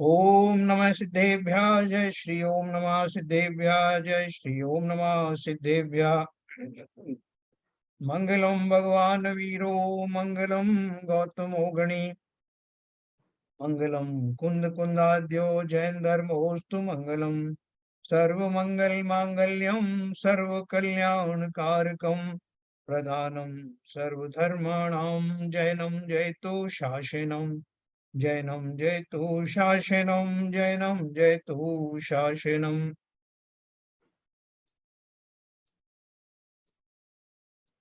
ओम नमः सिद्धेभ्यः जय श्री ओम नमः सिद्धेभ्यः जय श्री ओम नमः सिद्धेभ्यः। मंगलम भगवान वीरो मंगलम गौतमो गणी मंगलम कुंद कुंदाद्यो जैन धर्मोस्तु मंगलम सर्व मंगल मांगल्यम सर्व कल्याण कारकम प्रधानम सर्वधर्माणाम जैनम जयतु शासनम जैनम जयतु शासनम जैनम जयतु शासनम।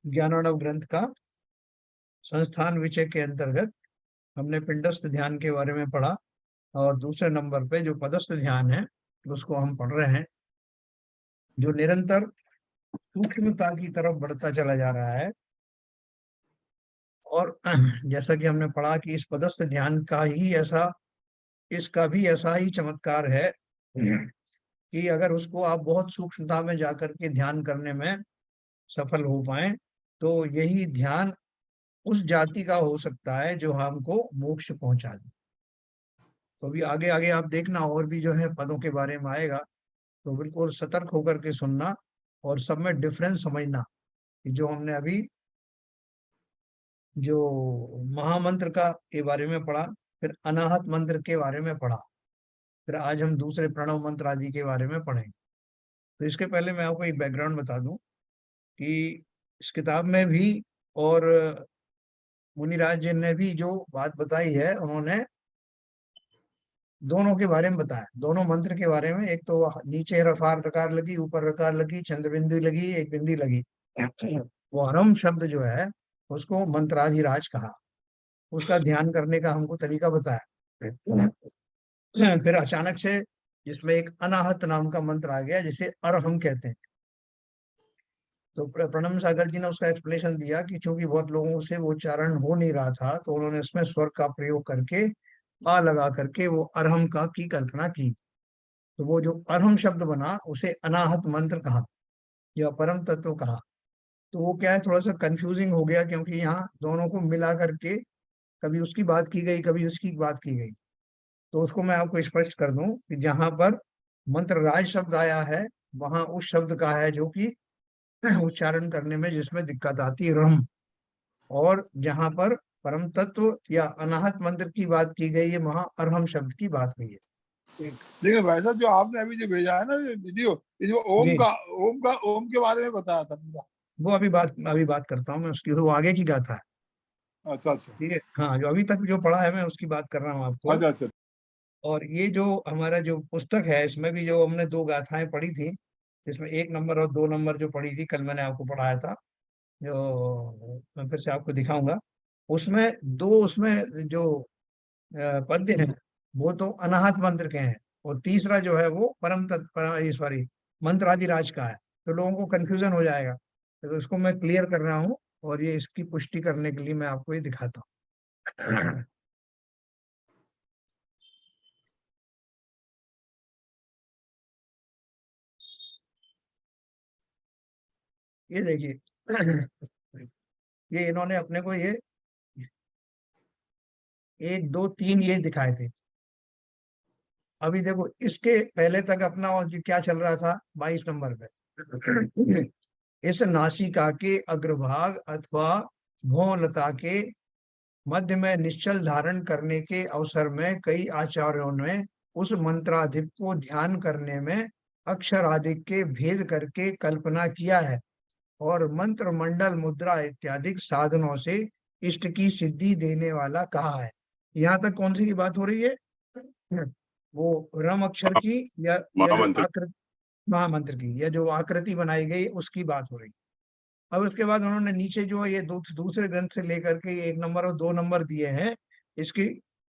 ज्ञानोणव ग्रंथ का संस्थान विषय के अंतर्गत हमने पिंडस्थ ध्यान के बारे में पढ़ा और दूसरे नंबर पे जो पदस्थ ध्यान है उसको हम पढ़ रहे हैं, जो निरंतर सूक्ष्मता की तरफ बढ़ता चला जा रहा है। और जैसा कि हमने पढ़ा कि इस पदस्थ ध्यान का ही ऐसा इसका भी ऐसा ही चमत्कार है कि अगर उसको आप बहुत सूक्ष्मता में जाकर के ध्यान करने में सफल हो पाए तो यही ध्यान उस जाति का हो सकता है जो हमको मोक्ष पहुंचा दे। तो अभी आगे आगे आप देखना और भी जो है पदों के बारे में आएगा, तो बिल्कुल सतर्क होकर के सुनना और सब में डिफरेंस समझना कि जो हमने अभी जो महामंत्र का के बारे में पढ़ा, फिर अनाहत मंत्र के बारे में पढ़ा, फिर आज हम दूसरे प्रणव मंत्र आदि के बारे में पढ़ेंगे। तो इसके पहले मैं आपको एक बैकग्राउंड बता दूं कि इस किताब में भी और मुनिराज जी ने भी जो बात बताई है, उन्होंने दोनों के बारे में बताया, दोनों मंत्र के बारे में। एक तो नीचे रफार रकार लगी, ऊपर रकार लगी, चंद्र बिंदु लगी, एक बिंदी लगी। वो हरम शब्द जो है उसको मंत्राधिराज कहा, उसका ध्यान करने का हमको तरीका बताया। फिर अचानक से जिसमें एक अनाहत नाम का मंत्र आ गया जिसे अरहम कहते हैं। तो प्रणम सागर जी ने उसका एक्सप्लेनेशन दिया कि चूंकि बहुत लोगों से वो उच्चारण हो नहीं रहा था तो उन्होंने उसमें स्वर का प्रयोग करके आ लगा करके वो अरहम का की कल्पना की। तो वो जो अरहम शब्द बना उसे अनाहत मंत्र कहा या परम तत्व कहा। तो वो क्या है, थोड़ा सा कंफ्यूजिंग हो गया क्योंकि यहाँ दोनों को मिला करके कभी उसकी बात की गई कभी उसकी बात की गई। तो उसको मैं आपको स्पष्ट कर दूं कि जहां पर मंत्र राज शब्द आया है वहां उस शब्द का है जो कि उच्चारण करने में जिसमें दिक्कत आती है, रम। और जहां पर परम तत्व या अनाहत मंत्र की बात की गई है वहां अरहम शब्द की बात हुई है। लेकिन भाई साहब जो आपने अभी जो भेजा है ना वीडियो, इसमें ओम जी, का ओम के बारे में बताया था पूरा। वो अभी बात करता हूँ मैं उसकी, वो आगे की गाथा है। अच्छा अच्छा ठीक है, हाँ, जो अभी तक जो पढ़ा है मैं उसकी बात कर रहा हूँ आपको। अच्छा अच्छा। और ये जो हमारा जो पुस्तक है इसमें भी जो हमने दो गाथाएं पढ़ी थी, इसमें 1 नंबर और 2 नंबर जो पढ़ी थी कल मैंने आपको पढ़ाया था, जो मैं फिर से आपको दिखाऊंगा। उसमें दो उसमें जो पद्य हैं वो तो अनाहत मंत्र के हैं, और तीसरा जो है वो परम तत्पर सॉरी मंत्राधिराज का है। तो लोगों को कंफ्यूजन हो जाएगा, तो इसको मैं क्लियर कर रहा हूँ और ये इसकी पुष्टि करने के लिए मैं आपको ये दिखाता हूँ। ये देखिए, ये इन्होंने अपने को ये 1 2 3 ये दिखाए थे। अभी देखो इसके पहले तक अपना और जो क्या चल रहा था 22 नंबर पे। इस नासिका के अग्रभाग अथवा भौलता के मध्य में निश्चल धारण करने के अवसर में कई आचार्यों ने उस मंत्राधिक को ध्यान करने में अक्षर आदि के भेद करके कल्पना किया है और मंत्र मंडल मुद्रा इत्यादि साधनों से इष्ट की सिद्धि देने वाला कहा है। यहाँ तक कौन सी की बात हो रही है? वो रम अक्षर की या जो महामंत्र। आकृति महामंत्र की या जो आकृति बनाई गई उसकी बात हो रही। अब उसके बाद उन्होंने नीचे जो ये दूसरे ग्रंथ से लेकर के 1 नंबर और 2 नंबर दिए हैं, इसकी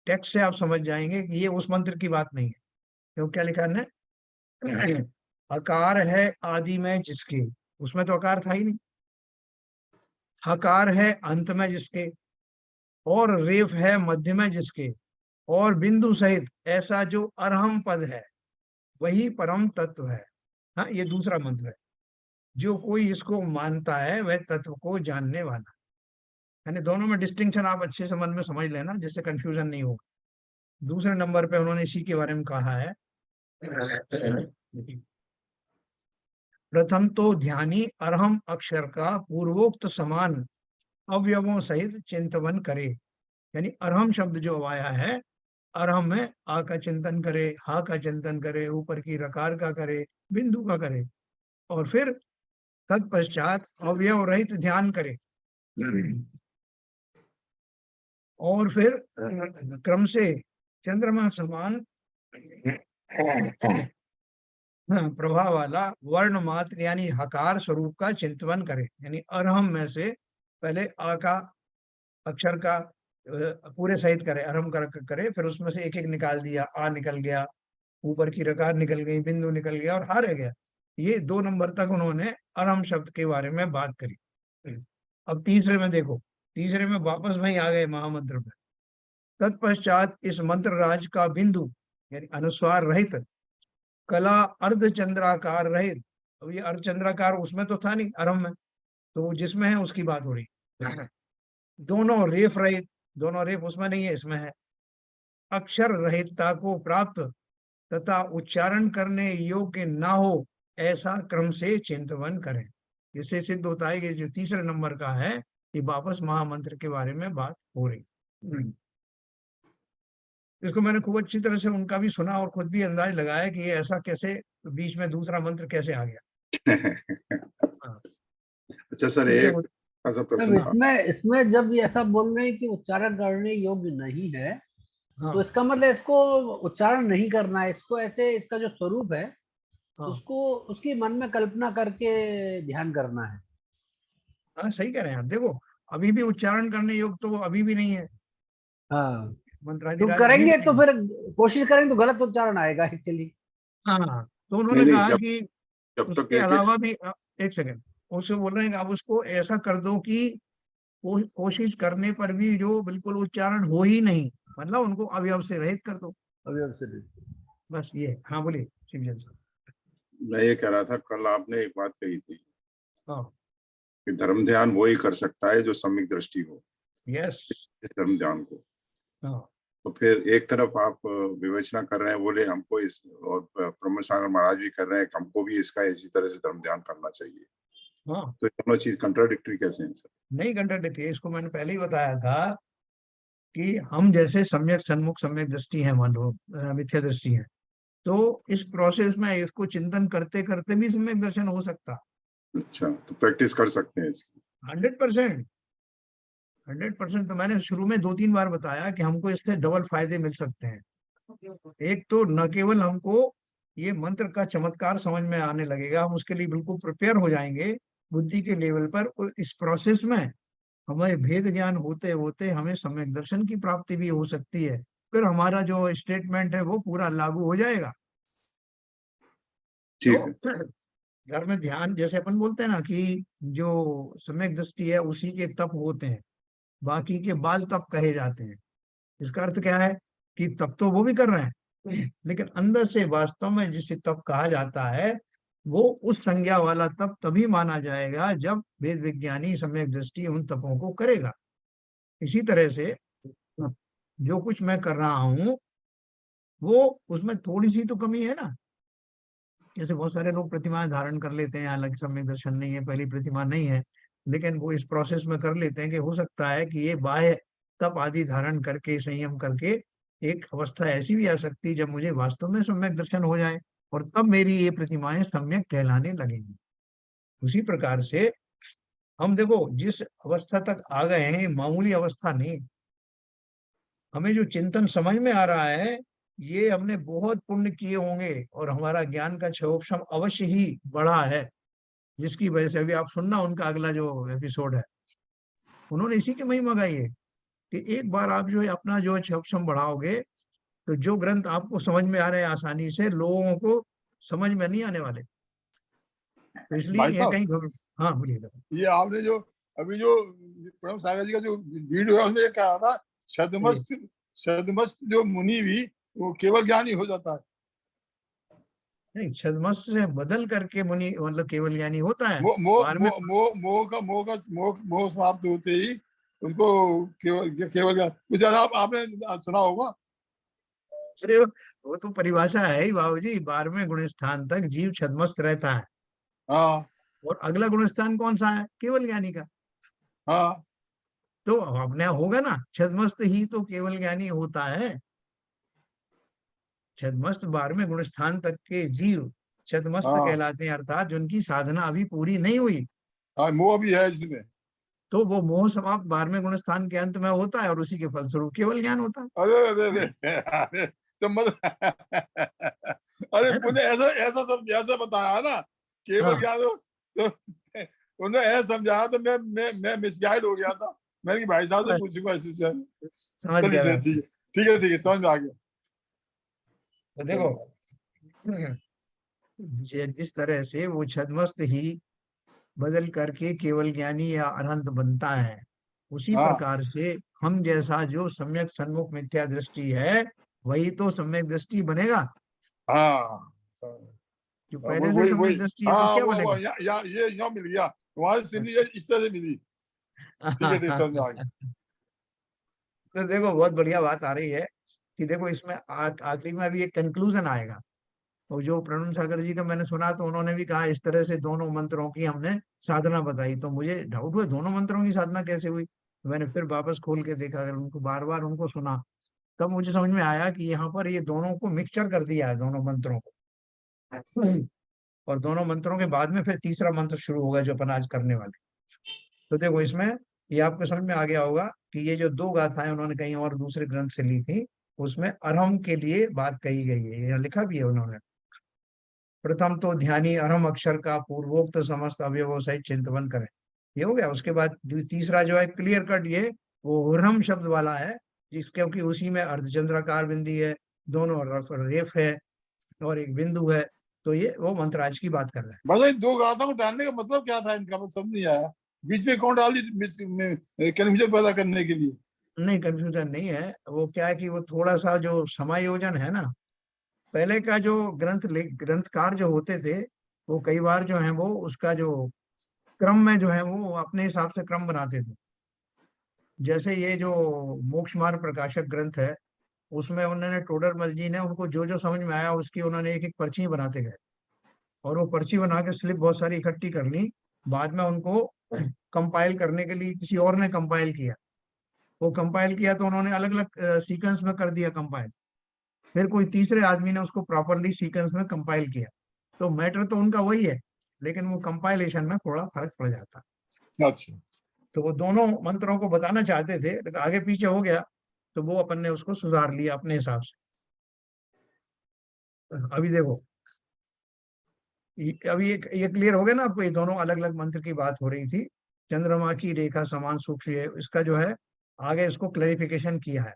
टेक्स्ट से आप समझ जाएंगे कि ये उस मंत्र की बात नहीं है। तो क्या लिखा है? अकार है आदि में जिसके, उसमें तो अकार था ही नहीं। हकार है अंत में जिसके, और रेफ है मध्य में जिसके, और बिंदु सहित ऐसा जो अरहम पद है वही परम तत्व है। हाँ, ये दूसरा मंत्र है। जो कोई इसको मानता है वह तत्व को जानने वाला। यानी दोनों में डिस्टिंक्शन आप अच्छे से मन में समझ लेना, जिससे कंफ्यूजन नहीं हो। दूसरे नंबर पे उन्होंने इसी के बारे में कहा है। प्रथम तो ध्यानी अरहम अक्षर का पूर्वोक्त समान अवयवों सहित चिंतन करे। यानी अरहम शब्द जो आया है, अरहम में आ का चिंतन करे, हा का चिंतन करे, ऊपर की रकार का करे, बिंदु का करे, और फिर तत्पश्चात अवयव रहित ध्यान करे, और फिर क्रम से चंद्रमा समान प्रभाव वाला वर्ण मात्र यानी हकार स्वरूप का चिंतन करे। यानी अरहम में से पहले आ का अक्षर का पूरे सहित करे, अरहम करे, फिर उसमें से एक एक निकाल दिया, आ निकल गया, ऊपर की रकार निकल गई, बिंदु निकल गया और हा रह गया। ये 2 नंबर तक उन्होंने अरहम शब्द के बारे में बात करी। अब तीसरे में देखो, तीसरे में वापस वही आ गए महामंत्र में। तत्पश्चात इस मंत्र राज का बिंदु यानी अनुस्वार रहित, कला अर्धचंद्राकार रहित। अब ये अर्धचंद्राकार उसमें तो था नहीं अरहम में, तो जिसमें है उसकी बात हो रही। दोनों रेफ रहित, दोनों रेफ उसमें नहीं है, इसमें है। अक्षर रहितता को प्राप्त तथा उच्चारण करने योग्य ना हो, ऐसा क्रम से चिंतन करें। इससे सिद्ध होता है कि जो तीसरे नंबर का है, ये वापस महामंत्र के बारे में बात हो रही। इसको मैंने खूब अच्छी तरह से उनका भी सुना और खुद भी अंदाज लगाया कि ये ऐसा कैसे, बीच में दूसरा मंत्र कैसे आ गया। हाँ, अच्छा सर, ठीक है। एक ऐसा अब प्रश्न था। इसमें जब ये ऐसा बोल रहे हैं कि उच्चारण करने योग्य नहीं है, तो हाँ इसका मतलब इसको उच्चारण नहीं करना है, इसको ऐसे इसका जो स्वरूप है हाँ उसको उसकी मन में कल्पना करके ध्यान करना है। हाँ, सही कह रहे हैं आप। देखो, अभी भी उच्चारण करने योग्य तो वो अभी भी नहीं है, हाँ, तो मंत्राधिराज अभी भी करेंगे तो नहीं है। फिर कोशिश करेंगे तो गलत उच्चारण आएगा एक्चुअली। हाँ, तो नहीं उन्होंने नहीं, कहा जब कि जब तक उसके एक एक अलावा भी एक सेकंड, उससे बोल रहे हैं कि आप उसको ऐसा कर दो कि कोशिश करने पर भी जो बिल्कुल उच्चारण हो ही नहीं, मतलब उनको अवयव से रहित कर दो, अभी अब से बस ये। हाँ बोलिए शिवजन साहब। मैं ये कह रहा था, कल आपने एक बात कही थी हाँ, कि धर्म ध्यान वो ही कर सकता है जो सम्यक दृष्टि हो, यस। इस धर्म ध्यान को। हाँ तो फिर एक तरफ आप विवेचना कर रहे हैं, बोले हमको इस, और प्रमोद सागर महाराज भी कर रहे हैं कि हमको भी इसका इसी तरह से धर्म ध्यान करना चाहिए। हाँ, तो दोनों चीज कंट्राडिक्टरी कैसे हैं सर? नहीं कंट्राडिक्ट है, इसको मैंने पहले ही बताया था कि हम जैसे सम्यक सन्मुख सम्यक दृष्टि है, मान लो मिथ्या दृष्टि है, तो इस प्रोसेस में इसको चिंतन करते करते भी सम्यक दर्शन हो सकता। अच्छा, तो प्रैक्टिस कर सकते हैं इसकी। 100%, 100%। तो मैंने शुरू में 2-3 बार बताया कि हमको इससे डबल फायदे मिल सकते हैं। एक तो न केवल हमको ये मंत्र का चमत्कार समझ में आने लगेगा, हम उसके लिए बिल्कुल प्रिपेयर हो जाएंगे बुद्धि के लेवल पर, और इस प्रोसेस में हमें भेद ज्ञान होते होते हमें सम्यक दर्शन की प्राप्ति भी हो सकती है। फिर हमारा जो स्टेटमेंट है वो पूरा लागू हो जाएगा। ठीक है। तो धर्म ध्यान जैसे अपन बोलते हैं ना कि जो सम्यक दृष्टि है उसी के तप होते हैं, बाकी के बाल तप कहे जाते हैं। इसका अर्थ क्या है कि तप तो वो भी कर रहे हैं, लेकिन अंदर से वास्तव में जिसे तप कहा जाता है, वो उस संज्ञा वाला तप तभी माना जाएगा जब वेद विज्ञानी सम्यक दृष्टि उन तपों को करेगा। इसी तरह से जो कुछ मैं कर रहा हूँ वो उसमें थोड़ी सी तो कमी है ना। जैसे बहुत सारे लोग प्रतिमाएं धारण कर लेते हैं, हालांकि सम्यक दर्शन नहीं है, पहली प्रतिमा नहीं है, लेकिन वो इस प्रोसेस में कर लेते हैं कि हो सकता है कि ये बाह्य तप आदि धारण करके संयम करके एक अवस्था ऐसी भी आ सकती है जब मुझे वास्तव में सम्यक दर्शन हो जाए, और तब मेरी ये प्रतिमाएं सम्यक कहलाने लगेंगी। उसी प्रकार से हम देखो जिस अवस्था तक आ गए हैं, मामूली अवस्था नहीं, हमें जो चिंतन समझ में आ रहा है, ये हमने बहुत पुण्य किए होंगे और हमारा ज्ञान का क्षोभक्षम अवश्य ही बढ़ा है, जिसकी वजह से अभी आप सुनना उनका अगला जो एपिसोड है, उन्होंने इसी की महिमा गाई है कि एक बार आप जो है अपना जो है क्षोभक्षम बढ़ाओगे, तो जो ग्रंथ आपको समझ में आ रहे हैं आसानी से, लोगों को समझ में नहीं आने वाले। तो इसलिए भाई ये साहब, कहीं हाँ बोलिएगा। ये आपने जो अभी जो प्रणव सागर जी का जो वीडियो है उसमें ये कहा था, छदमस्त छदमस्त जो मुनि भी वो केवल ज्ञानी हो जाता है। नहीं, छद्मस से बदल करके मुनि मतलब केवल ज्ञानी होता है मोह मोह बाद में। मोह मोह मोह का मोह का मोह मोह समाप्त होते ही उसको केवल केवल ज्ञान कुछ ऐसा आपने सुना होगा। अरे वो तो परिभाषा है ही बाबूजी, 12वें गुण स्थान तक जीव छद्मस्त रहता है, हाँ और अगला गुण स्थान कौन सा है? केवल ज्ञानी का। हाँ तो अपने होगा ना, छद्मस्त ही तो केवल ज्ञानी होता है। छद्मस्त 12वें गुण स्थान तक के जीव छद्मस्त हाँ कहलाते हैं, अर्थात जिनकी साधना अभी पूरी नहीं हुई। हाँ, मोह भी है इसमें। तो वो मोह समाप्त 12वें गुण स्थान के अंत में होता है, और उसी के फलस्वरूप केवल ज्ञान होता है। अरे अरे अरे अरे तो मत अरे है ना? तूने ऐसा ऐसा सब ऐसा बताया ना केवल हाँ, ज्ञान तो उन्हें ऐसा समझाया तो मैं मिसगाइड हो गया था। मैंने कि भाई साहब से बस पूछूंगा इसी से। समझ चलिए गया चलिए मैं। ठीक है ठीक है ठीक है समझ में आ गया तो समझ देखो, में आ जिस तरह से वो छद्मस्त ही बदल करके केवल ज्ञानी या अरहंत बनता है, उसी गया। हाँ प्रकार से हम जैसा जो सम्यक सन्मुख मिथ्या दृष्टि है, वही तो सम्यक दृष्टि बनेगा। हाँ जो वही पहले से वही वही सम्यक दृष्टि है वो हाँ क्या वो बनेगा? ये यहाँ मिल गया वहां से मिली इस तरह से मिली। ठीक है ठीक है समझ में आ गया। तो देखो बहुत बढ़िया बात आ रही है कि देखो इसमें आखिरी में अभी एक कंक्लूजन आएगा। और जो प्रणव सागर जी का मैंने सुना, तो उन्होंने भी कहा इस तरह से दोनों मंत्रों की हमने साधना बताई, तो मुझे डाउट हुआ दोनों मंत्रों की साधना कैसे हुई। मैंने फिर वापस खोल के देखा, अगर उनको बार बार उनको सुना, तब मुझे समझ में आया कि यहाँ पर ये दोनों को मिक्सचर कर दिया है, दोनों मंत्रों को। और दोनों मंत्रों के बाद में फिर तीसरा मंत्र शुरू होगा जो अपन आज करने वाले। तो देखो इसमें ये आपको समझ में आ गया होगा कि ये जो दो गाथाएं उन्होंने कहीं और दूसरे ग्रंथ से ली थी, उसमें अरहम के लिए बात कही गई है, यहाँ लिखा भी है उन्होंने। प्रथम तो ध्यानी अरहम अक्षर का पूर्वोक्त समस्त अवयवों सहित चिंतन करें, ये हो गया। उसके बाद तीसरा जो है क्लियर कट, ये वो हुर्रम शब्द वाला है, जिस क्योंकि उसी में अर्धचंद्राकार बिंदी है, दोनों रेफ है, और एक बिंदु है। तो ये वो मंत्राज की बात कर रहे बस इन दो गाथाओं को डालने का मतलब क्या था इनका मैं समझ नहीं आया। बीच में कौन डाल दी कंफ्यूजन पैदा करने के लिए। हैं। नहीं, कंफ्यूजन नहीं है, वो क्या है कि वो थोड़ा सा जो समायोजन है ना, पहले का जो ग्रंथकार जो होते थे, वो कई बार जो है वो उसका जो क्रम में जो है वो अपने हिसाब से क्रम बनाते थे। जैसे ये जो मोक्ष मार्ग प्रकाशक ग्रंथ है, उसमें उन्होंने टोडरमल जी ने उनको जो जो समझ में आया उसकी उन्होंने एक एक पर्ची बनाते गए, और वो पर्ची बना के स्लिप बहुत सारी इकट्ठी कर ली। बाद में उनको कंपाइल करने के लिए किसी और ने कंपाइल किया। वो कंपाइल किया तो उन्होंने अलग अलग सीक्वेंस में कर दिया कंपाइल। फिर कोई तीसरे आदमी ने उसको प्रॉपरली सीक्वेंस में कंपाइल किया। तो मैटर तो उनका वही है, लेकिन वो कंपाइलेशन में थोड़ा फर्क पड़ जाता। अच्छा तो वो दोनों मंत्रों को बताना चाहते थे, लेकिन आगे पीछे हो गया, तो वो अपन ने उसको सुधार लिया अपने हिसाब से। अभी देखो, अभी ये क्लियर हो गया ना आपको, ये दोनों अलग अलग मंत्र की बात हो रही थी। चंद्रमा की रेखा समान सूक्ष्म है, इसका जो है आगे इसको क्लैरिफिकेशन किया है।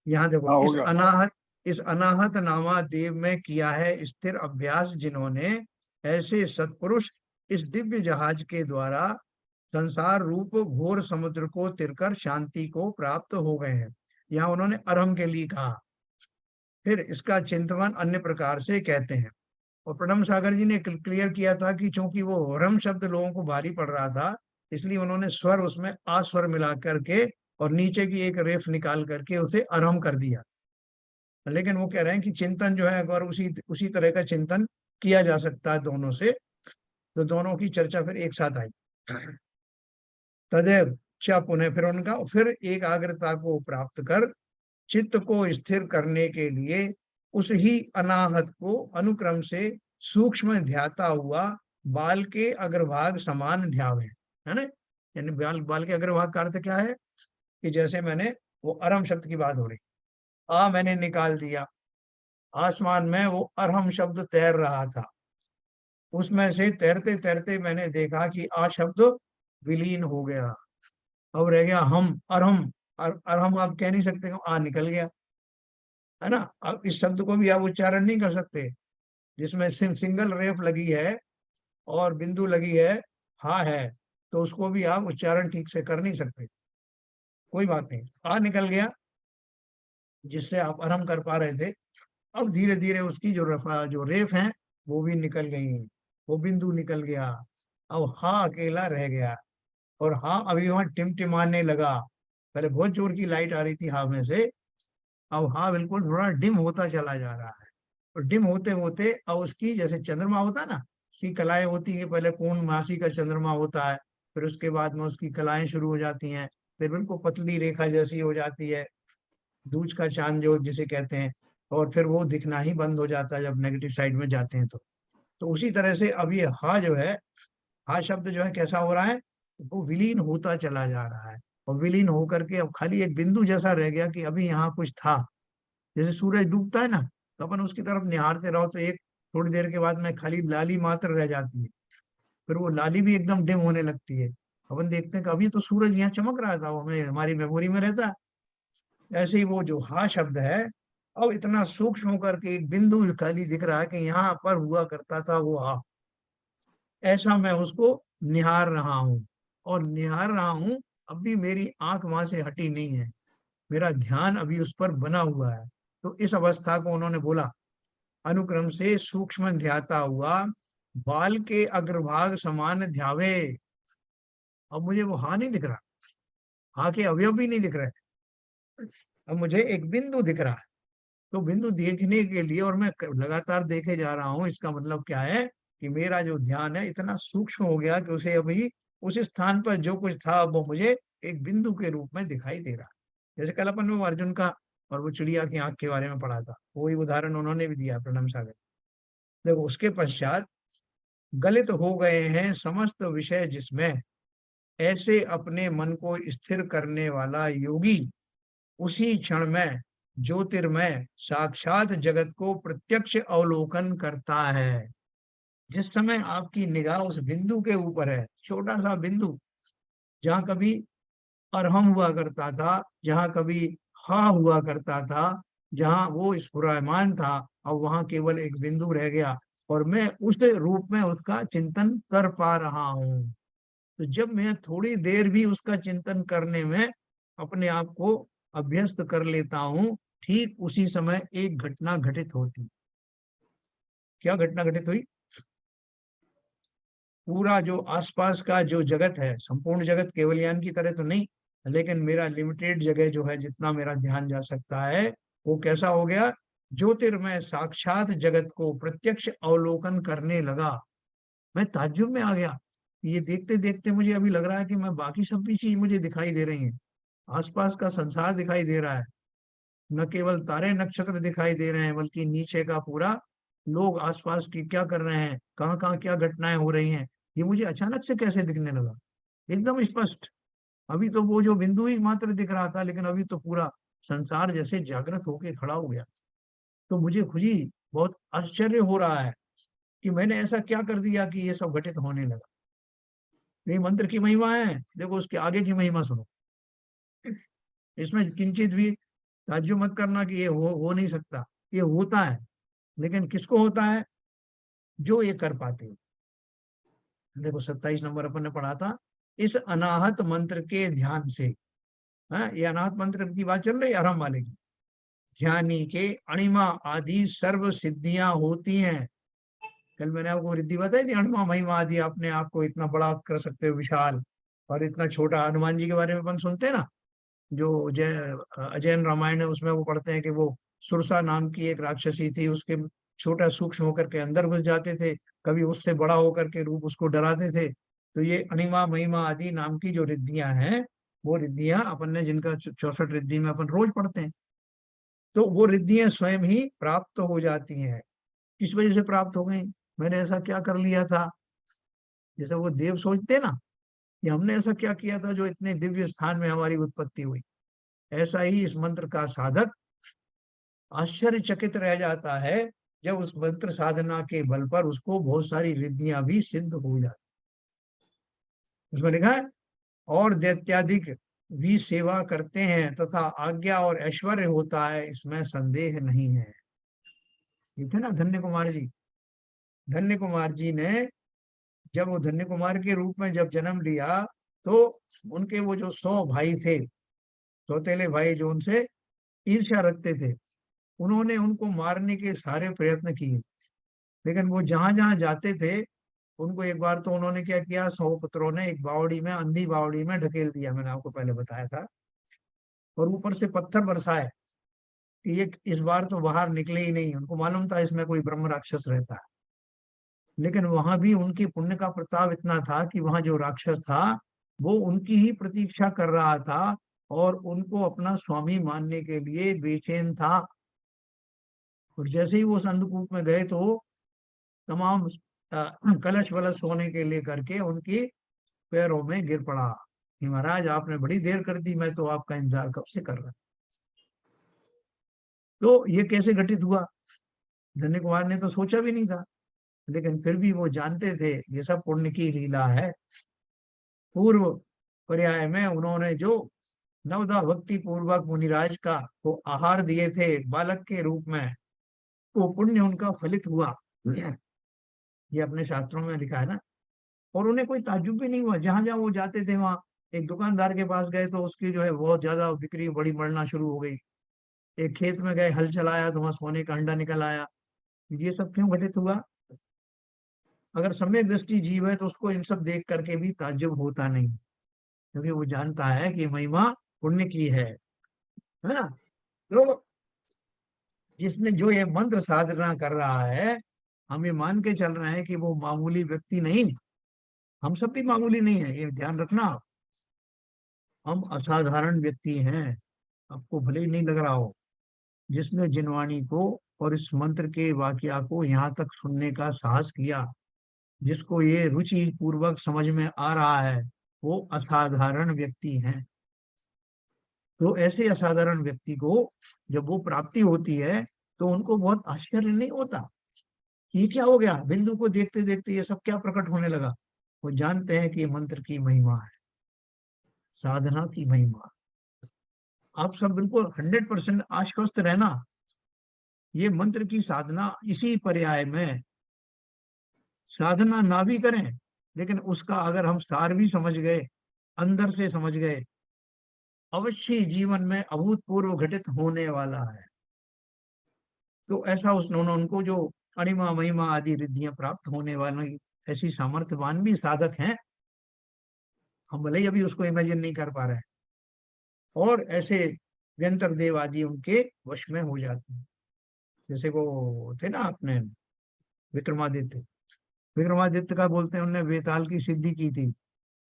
यहाँ देखो, हाँ हो गया। इस अनाहत नामा देव में किया है स्थिर अभ्यास जिन्होंने, ऐसे सत्पुरुष इस दिव्य जहाज के द्वारा संसार रूप घोर समुद्र को तिरकर शांति को प्राप्त हो गए हैं। यहाँ उन्होंने अरहम के लिए कहा। फिर इसका चिंतवन अन्य प्रकार से कहते हैं। और प्रणम सागर जी ने क्लियर किया था कि चूंकि वो रम शब्द लोगों को भारी पड़ रहा था, इसलिए उन्होंने स्वर उसमें आ स्वर मिला करके और नीचे की एक रेफ निकाल करके उसे अरहम कर दिया। लेकिन वो कह रहे हैं कि चिंतन जो है, अगर उसी उसी तरह का चिंतन किया जा सकता है दोनों से, तो दोनों की चर्चा फिर एक साथ आई। तदेव च पुनः, फिर उनका फिर एकाग्रता को प्राप्त कर चित्त को स्थिर करने के लिए उस ही अनाहत को अनुक्रम से सूक्ष्म ध्याता हुआ बाल के अग्रभाग समान ध्यावे, है ना। यानी बाल बाल के अग्रभाग का अर्थ क्या है कि जैसे मैंने वो अरम शब्द की बात हो रही, आ मैंने निकाल दिया, आसमान में वो अरहम शब्द तैर रहा था, उसमें से तैरते तैरते मैंने देखा कि आ शब्द विलीन हो गया, अब रह गया हम अरहम। अरहम आप कह नहीं सकते, आ निकल गया, है ना। अब इस शब्द को भी आप उच्चारण नहीं कर सकते, जिसमें सिंगल रेफ लगी है और बिंदु लगी है, हा है, तो उसको भी आप उच्चारण ठीक से कर नहीं सकते। कोई बात नहीं, आ निकल गया, जिससे आप आराम कर पा रहे थे। अब धीरे धीरे उसकी जो रफा जो रेफ है वो भी निकल गई, वो बिंदु निकल गया, अब हा अकेला रह गया। और हाँ अभी वहां टिमटिमाने लगा। पहले बहुत जोर की लाइट आ रही थी हाँ में से, अब हाँ बिल्कुल थोड़ा डिम होता चला जा रहा है। और डिम होते होते अब उसकी जैसे चंद्रमा होता है ना, उसकी कलाएं होती है, पहले पूर्णमासी का चंद्रमा होता है, फिर उसके बाद में उसकी कलाएं शुरू हो जाती हैं, फिर बिल्कुल पतली रेखा जैसी हो जाती है, दूज का चांद जो जिसे कहते हैं, और फिर वो दिखना ही बंद हो जाता है जब नेगेटिव साइड में जाते हैं तो उसी तरह से अब ये हा जो है, हा शब्द जो है कैसा हो रहा है, वो विलीन होता चला जा रहा है। और विलीन होकर के अब खाली एक बिंदु जैसा रह गया कि अभी यहाँ कुछ था। जैसे सूरज डूबता है ना, तो अपन उसकी तरफ निहारते रहो तो एक थोड़ी देर के बाद में खाली लाली मात्र रह जाती है, फिर वो लाली भी एकदम डिम होने लगती है। अपन देखते हैं कि अभी तो सूरज यहाँ चमक रहा था, वो हमें हमारी मेमोरी में रहता है। ऐसे ही वो जो हा शब्द है, अब इतना सूक्ष्म होकर के एक बिंदु खाली दिख रहा है कि यहाँ पर हुआ करता था वो हा। ऐसा मैं उसको निहार रहा हूँ, और निहार रहा हूँ, अब भी मेरी आंख वहां से हटी नहीं है, मेरा ध्यान अभी उस पर बना हुआ है। तो इस अवस्था को उन्होंने बोला, अनुक्रम से सूक्ष्म ध्याता हुआ, बाल के अग्रभाग समान ध्यावे। अब मुझे वो हा नहीं दिख रहा, हा के अवयव भी नहीं दिख रहे, अब मुझे एक बिंदु दिख रहा है। तो बिंदु देखने के लिए, और मैं लगातार देखे जा रहा हूँ, इसका मतलब क्या है कि मेरा जो ध्यान है इतना सूक्ष्म हो गया कि उसे अभी उस स्थान पर जो कुछ था वो मुझे एक बिंदु के रूप में दिखाई दे रहा है। जैसे कल अपन में अर्जुन का और वो चिड़िया की आंख के बारे में पढ़ा था, वही उदाहरण उन्होंने भी दिया प्रणम सागर। देखो उसके पश्चात, गलित हो गए हैं समस्त विषय जिसमें, ऐसे अपने मन को स्थिर करने वाला योगी, उसी क्षण में ज्योतिर्मय साक्षात जगत को प्रत्यक्ष अवलोकन करता है। जिस समय आपकी निगाह उस बिंदु के ऊपर है, छोटा सा बिंदु, जहाँ कभी अरहम हुआ करता था, जहाँ कभी हा हुआ करता था, जहाँ वो स्फुरायमान था, अब वहां केवल एक बिंदु रह गया, और मैं उस रूप में उसका चिंतन कर पा रहा हूँ। तो जब मैं थोड़ी देर भी उसका चिंतन करने में अपने आप को अभ्यस्त कर लेता हूँ, ठीक उसी समय एक घटना घटित होती। क्या घटना घटित हुई? पूरा जो आसपास का जो जगत है, संपूर्ण जगत केवलयान की तरह तो नहीं, लेकिन मेरा लिमिटेड जगह जो है, जितना मेरा ध्यान जा सकता है, वो कैसा हो गया, ज्योतिर्मय साक्षात जगत को प्रत्यक्ष अवलोकन करने लगा। मैं ताज्जुब में आ गया। ये देखते देखते मुझे अभी लग रहा है कि मैं बाकी सब भी चीज मुझे दिखाई दे रही है, आसपास का संसार दिखाई दे रहा है, न केवल तारे नक्षत्र दिखाई दे रहे हैं, बल्कि नीचे का पूरा लोग आसपास की क्या कर रहे हैं, कहाँ कहाँ क्या घटनाएं हो रही हैं, ये मुझे अचानक से कैसे दिखने लगा, एकदम स्पष्ट। अभी तो वो जो बिंदु ही मात्र दिख रहा था, लेकिन अभी तो पूरा संसार जैसे जागृत होके खड़ा हो गया। तो मुझे खुद ही बहुत आश्चर्य हो रहा है कि मैंने ऐसा क्या कर दिया कि ये सब घटित होने लगा। ये मंत्र की महिमा है, देखो उसके आगे की महिमा सुनो। इसमें किंचित भी ताज्जुब मत करना कि ये हो नहीं सकता, ये होता है। लेकिन किसको होता है? जो ये कर पाते हैं। देखो 27 नंबर अपन ने पढ़ा था, इस अनाहत मंत्र के ध्यान से, हाँ ये अनाहत मंत्र की बात चल रही है, आराम वाले की। ध्यानी के अणिमा आदि सर्व सिद्धियां होती हैं। कल मैंने आपको रिद्धि बताई थी, अणिमा महिमा आदि, अपने आप को इतना बड़ा कर सकते हो, विशाल, और इतना छोटा। हनुमान जी के बारे में अपन सुनते हैं ना, जो जय अजैन रामायण है, उसमें वो पढ़ते हैं कि वो सुरसा नाम की एक राक्षसी थी, उसके छोटा सूक्ष्म होकर के अंदर घुस जाते थे, कभी उससे बड़ा होकर के रूप उसको डराते थे। तो ये अणिमा महिमा आदि नाम की जो रिद्धियां हैं, वो रिद्धियां अपन ने, जिनका 64 रिद्धि में अपन रोज पढ़ते हैं, तो वो रिद्धियां स्वयं ही प्राप्त हो जाती हैं। किस वजह से प्राप्त हो गई? मैंने ऐसा क्या कर लिया था? जैसे वो देव सोचते ना कि हमने ऐसा क्या किया था जो इतने दिव्य स्थान में हमारी उत्पत्ति हुई, ऐसा ही इस मंत्र का साधक आश्चर्यचकित रह जाता है जब उस मंत्र साधना के बल पर उसको बहुत सारी रिद्धियां भी सिद्ध हो जाती। उसमें लिखा है, और दैत्याधिक भी सेवा करते हैं तथा आज्ञा और ऐश्वर्य होता है, इसमें संदेह नहीं है। ये थे ना धन्य कुमार जी। धन्य कुमार जी ने जब वो धन्य कुमार के रूप में जब जन्म लिया, तो उनके वो जो 100 भाई थे, सौतेले भाई जो उनसे ईर्ष्या रखते थे, उन्होंने उनको मारने के सारे प्रयत्न किए, लेकिन वो जहां जहां जाते थे उनको एक बार तो उन्होंने क्या किया, 100 पुत्रों ने एक बावड़ी में, अंधी बावड़ी में ढकेल दिया, मैंने आपको पहले बताया था, और ऊपर से पत्थर बरसाए कि ये इस बार तो बाहर निकले ही नहीं। उनको मालूम था इसमें कोई ब्रह्म राक्षस रहता है, लेकिन वहां भी उनके पुण्य का प्रताप इतना था कि वहां जो राक्षस था वो उनकी ही प्रतीक्षा कर रहा था और उनको अपना स्वामी मानने के लिए बेचैन था। और जैसे ही वो उस अंधकूप में गए तो तमाम कलश वलश होने के लिए करके उनके पैरों में गिर पड़ा कि महाराज आपने बड़ी देर कर दी, मैं तो आपका इंतजार कब से कर रहा। तो ये कैसे घटित हुआ, धन्य कुमार ने तो सोचा भी नहीं था, लेकिन फिर भी वो जानते थे ये सब पुण्य की लीला है। पूर्व पर्याय में उन्होंने जो नवदा भक्ति पूर्वक मुनिराज का वो आहार दिए थे बालक के रूप में, वो पुण्य उनका फलित हुआ, ये अपने शास्त्रों में लिखा है ना। और उन्हें कोई ताज्जुब भी नहीं हुआ, जहां जहां वो जाते थे वहां एक दुकानदार के पास गए तो उसकी जो है बहुत ज्यादा बिक्री बड़ी बढ़ना शुरू हो गई। एक खेत में गए, हल चलाया तो वहां सोने का अंडा निकल आया। ये सब क्यों घटित हुआ? अगर सम्यक दृष्टि जीव है तो उसको इन सब देख करके भी ताज्जुब होता नहीं, क्योंकि वो जानता है कि महिमा पुण्य की है ना। तो जिसने जो ये मंत्र साधना कर रहा है, हम ये मान के चल रहे हैं कि वो मामूली व्यक्ति नहीं, हम सब भी मामूली नहीं है, ये ध्यान रखना आप। हम असाधारण व्यक्ति हैं, आपको भले ही नहीं लग रहा हो। जिसने जिनवाणी को और इस मंत्र के वाक्या को यहाँ तक सुनने का साहस किया, जिसको ये रुचि पूर्वक समझ में आ रहा है, वो असाधारण व्यक्ति हैं। तो ऐसे असाधारण व्यक्ति को जब वो प्राप्ति होती है तो उनको बहुत आश्चर्य नहीं होता, ये क्या हो गया, बिंदु को देखते देखते ये सब क्या प्रकट होने लगा। वो जानते हैं कि ये मंत्र की महिमा है, साधना की महिमा। आप सब बिल्कुल 100% आश्वस्त रहना, ये मंत्र की साधना इसी पर्याय में, साधना ना भी करें लेकिन उसका अगर हम सार भी समझ गए, अंदर से समझ गए, अवश्य जीवन में अभूतपूर्व घटित होने वाला है। तो ऐसा उन्होंने उनको जो अणिमा महिमा आदि रिद्धियां प्राप्त होने वाली ऐसी सामर्थ्यवान भी साधक हैं, हम भले ही अभी उसको इमेजिन नहीं कर पा रहे हैं, और ऐसे व्यंतर देव आदि उनके वश में हो जाते हैं। जैसे वो थे ना अपने विक्रमादित्य, विक्रमादित्य का बोलते हैं उनने वेताल की सिद्धि की थी।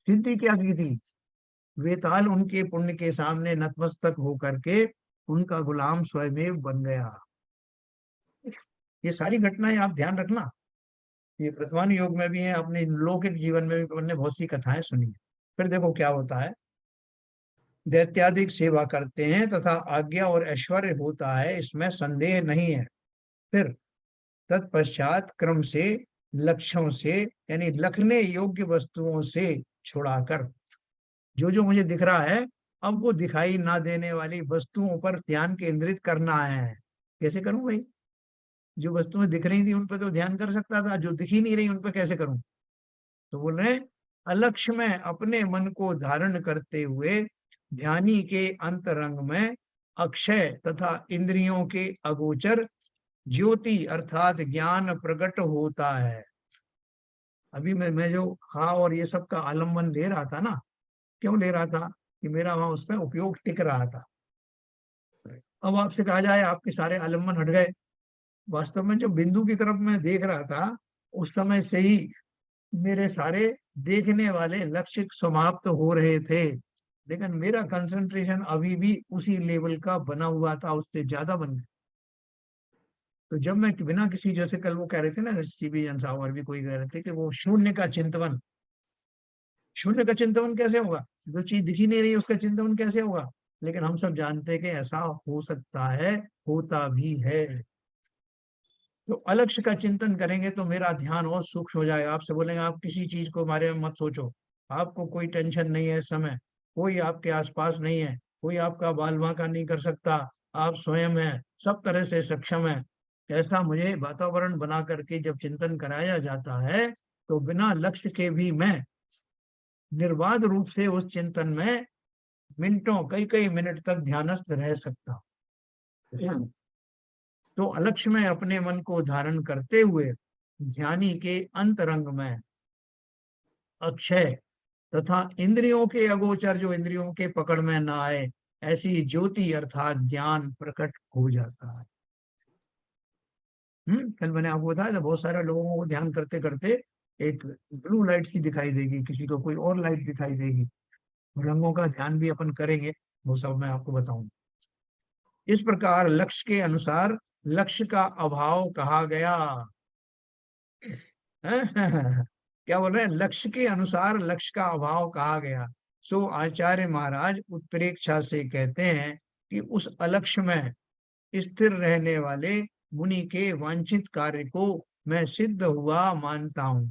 सिद्धि क्या की थी? वेताल उनके पुण्य के सामने नतमस्तक होकर के उनका गुलाम स्वयं बन गया। ये सारी घटनाएं आप ध्यान रखना, ये वर्तमान योग में भी है, अपने लौकिक जीवन में भी हमने बहुत सी कथाएं सुनी है। फिर देखो क्या होता है, दैत्यादिक सेवा करते हैं तथा आज्ञा और ऐश्वर्य होता है, इसमें संदेह नहीं है। फिर तत्पश्चात क्रम से लक्ष्यों से, यानी लखने योग्य वस्तुओं से छुड़ाकर, जो जो मुझे दिख रहा है अब वो दिखाई ना देने वाली वस्तुओं पर ध्यान केंद्रित करना है। कैसे करूं भाई? जो वस्तुएं दिख रही थी उन पर तो ध्यान कर सकता था, जो दिख ही नहीं रही उन पर कैसे करूं? तो बोल रहे हैं अलक्ष्य में अपने मन को धारण करते हुए ध्यानी के अंतरंग में अक्षय तथा इंद्रियों के अगोचर ज्योति अर्थात ज्ञान प्रकट होता है। अभी मैं जो खा और ये सब का आलम्बन ले रहा था ना, क्यों ले रहा था? कि मेरा वहां उसमें उपयोग टिक रहा था। अब आपसे कहा जाए आपके सारे आलम्बन हट गए, वास्तव में जो बिंदु की तरफ मैं देख रहा था उस समय से ही मेरे सारे देखने वाले लक्ष्य समाप्त हो रहे थे, लेकिन मेरा कंसंट्रेशन अभी भी उसी लेवल का बना हुआ था, उससे ज्यादा बन गया। तो जब मैं बिना किसी, जैसे कल वो कह रहे थे ना सीबी और भी कोई कह रहे थे कि वो शून्य का चिंतन, शून्य का चिंतन कैसे होगा? जो चीज दिखी नहीं रही उसका चिंतन कैसे होगा? लेकिन हम सब जानते हैं कि ऐसा हो सकता है, होता भी है। तो अलक्ष्य का चिंतन करेंगे तो मेरा ध्यान और सूक्ष्म हो जाएगा। आपसे बोलेंगे आप किसी चीज को बारे में मत सोचो, आपको कोई टेंशन नहीं है इस समय, कोई आपके आसपास नहीं है, कोई आपका बाल बांका नहीं कर सकता, आप स्वयं हैं, सब तरह से सक्षम है। ऐसा मुझे वातावरण बना करके जब चिंतन कराया जाता है तो बिना लक्ष्य के भी मैं निर्बाध रूप से उस चिंतन में मिनटों, कई कई मिनट तक ध्यानस्थ रह सकता हूं। तो अलक्ष्य में अपने मन को धारण करते हुए ध्यानी के अंतरंग में अक्षय तथा इंद्रियों के अगोचर, जो इंद्रियों के पकड़ में ना आए, ऐसी ज्योति अर्थात ज्ञान प्रकट हो जाता है। कल मैंने आपको बताया था, बहुत सारे लोगों को ध्यान करते करते एक ब्लू लाइट सी दिखाई देगी, किसी को कोई और लाइट दिखाई देगी। रंगों का ध्यान भी अपन करेंगे, वो सब मैं आपको बताऊंगा। इस प्रकार लक्ष्य के अनुसार लक्ष्य का अभाव कहा गया। क्या बोल रहे हैं? लक्ष्य के अनुसार लक्ष्य का अभाव कहा गया। सो आचार्य महाराज उत्प्रेक्षा से कहते हैं कि उस अलक्ष्य में स्थिर रहने वाले मुनि के वांछित कार्य को मैं सिद्ध हुआ मानता हूँ।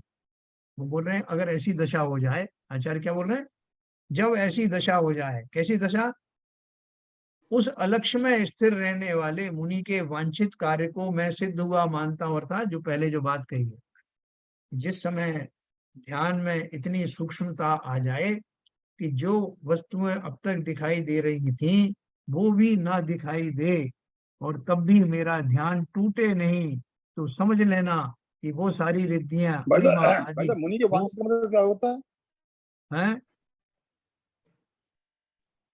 वो बोल रहे हैं अगर ऐसी दशा हो जाए, आचार्य क्या बोल रहे हैं, जब ऐसी दशा हो जाए, कैसी दशा? उस अलक्ष्य में स्थिर रहने वाले मुनि के वांछित कार्य को मैं सिद्ध हुआ मानता हूँ, अर्थात जो पहले जो बात कही है, जिस समय ध्यान में इतनी सूक्ष्मता आ जाए कि जो वस्तुएं अब तक दिखाई दे रही थी वो भी ना दिखाई दे, और तब भी मेरा ध्यान टूटे नहीं, तो समझ लेना कि वो सारी रिद्धियां भाई गरिमा साहब आदि मुनि के वो वांछित का मतलब क्या होता है? हैं।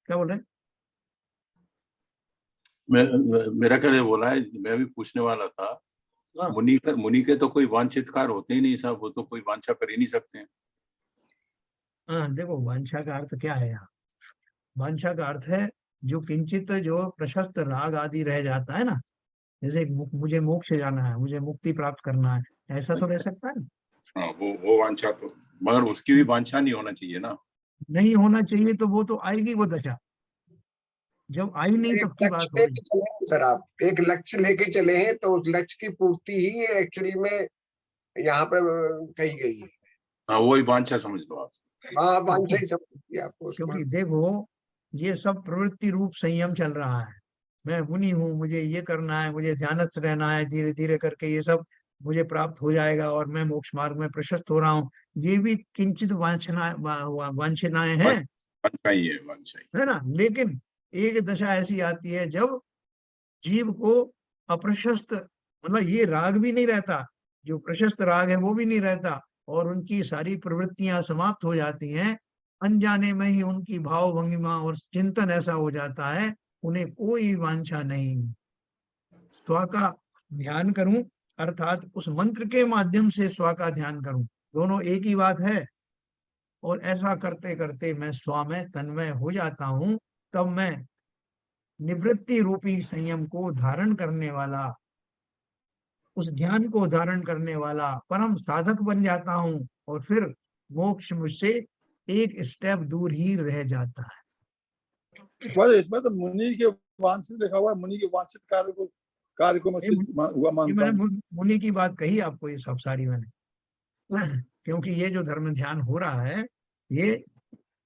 क्या बोल रहे हैं? मेरा क्या ये बोला है, मैं भी पूछने वाला था। हाँ। मुनि के तो कोई वांछित कार्य होते ही नहीं साहब, वो तो कोई वांछा कर ही नहीं सकते हैं। हाँ, देखो वांछा का अर्थ क्या है यहाँ? वांछा का अर्थ है जो किंचित जो प्रशस्त राग आदि रह जाता है ना, जैसे मुझे मोक्ष जाना है, मुझे मुक्ति प्राप्त करना है, ऐसा तो रह सकता है ना? हाँ, वो वांछा तो, मगर उसकी भी वांछा नहीं होना चाहिए ना। नहीं होना चाहिए, तो वो तो आएगी वो दशा, जब आई नहीं एक तब की बात लक्ष्य हो रही। लेके चले हैं सर, आप एक लक्ष्य लेके चले हैं तो उस लक्ष्य की पूर्ति ही एक्चुअली में यहाँ पर कही गई है। हाँ, वही वांछा समझ लो आप। हाँ, वांछा ही समझिए आपको उसको। क्योंकि देखो ये सब प्रवृत्ति रूप संयम चल रहा है। मैं मुनि हूँ, मुझे ये करना है, मुझे ध्यानस्थ रहना है, धीरे धीरे करके ये सब मुझे प्राप्त हो जाएगा और मैं मोक्ष मार्ग में प्रशस्त हो रहा हूँ। ये भी किंचित वांछनाएं हैं, वांछा ही है, वांछा ही। है ना? लेकिन एक दशा ऐसी आती है जब जीव को अप्रशस्त, मतलब ये राग भी नहीं रहता, जो प्रशस्त राग है वो भी नहीं रहता, और उनकी सारी प्रवृत्तियां समाप्त हो जाती हैं। अनजाने में ही उनकी भाव भंगिमा और चिंतन ऐसा हो जाता है, उन्हें कोई वांछा नहीं। स्व का ध्यान करूं, अर्थात उस मंत्र के माध्यम से स्व का ध्यान करूं, दोनों एक ही बात है। और ऐसा करते करते मैं स्व में तन्मय हो जाता हूं, तब मैं निवृत्ति रूपी संयम को धारण करने वाला, उस ध्यान को धारण करने वाला परम साधक बन जाता हूँ, और फिर मोक्ष मुझसे एक स्टेप दूर ही रह जाता है। बस इसमें तो मुनि के वांछित लिखा हुआ है, मुनि के वांछित कार्य को मैं ये सिद्ध हुआ ये मानता मैंने हूँ। मुनि की बात कही आपको, ये सब सारी मैंने क्योंकि ये जो धर्म ध्यान हो रहा है, ये जी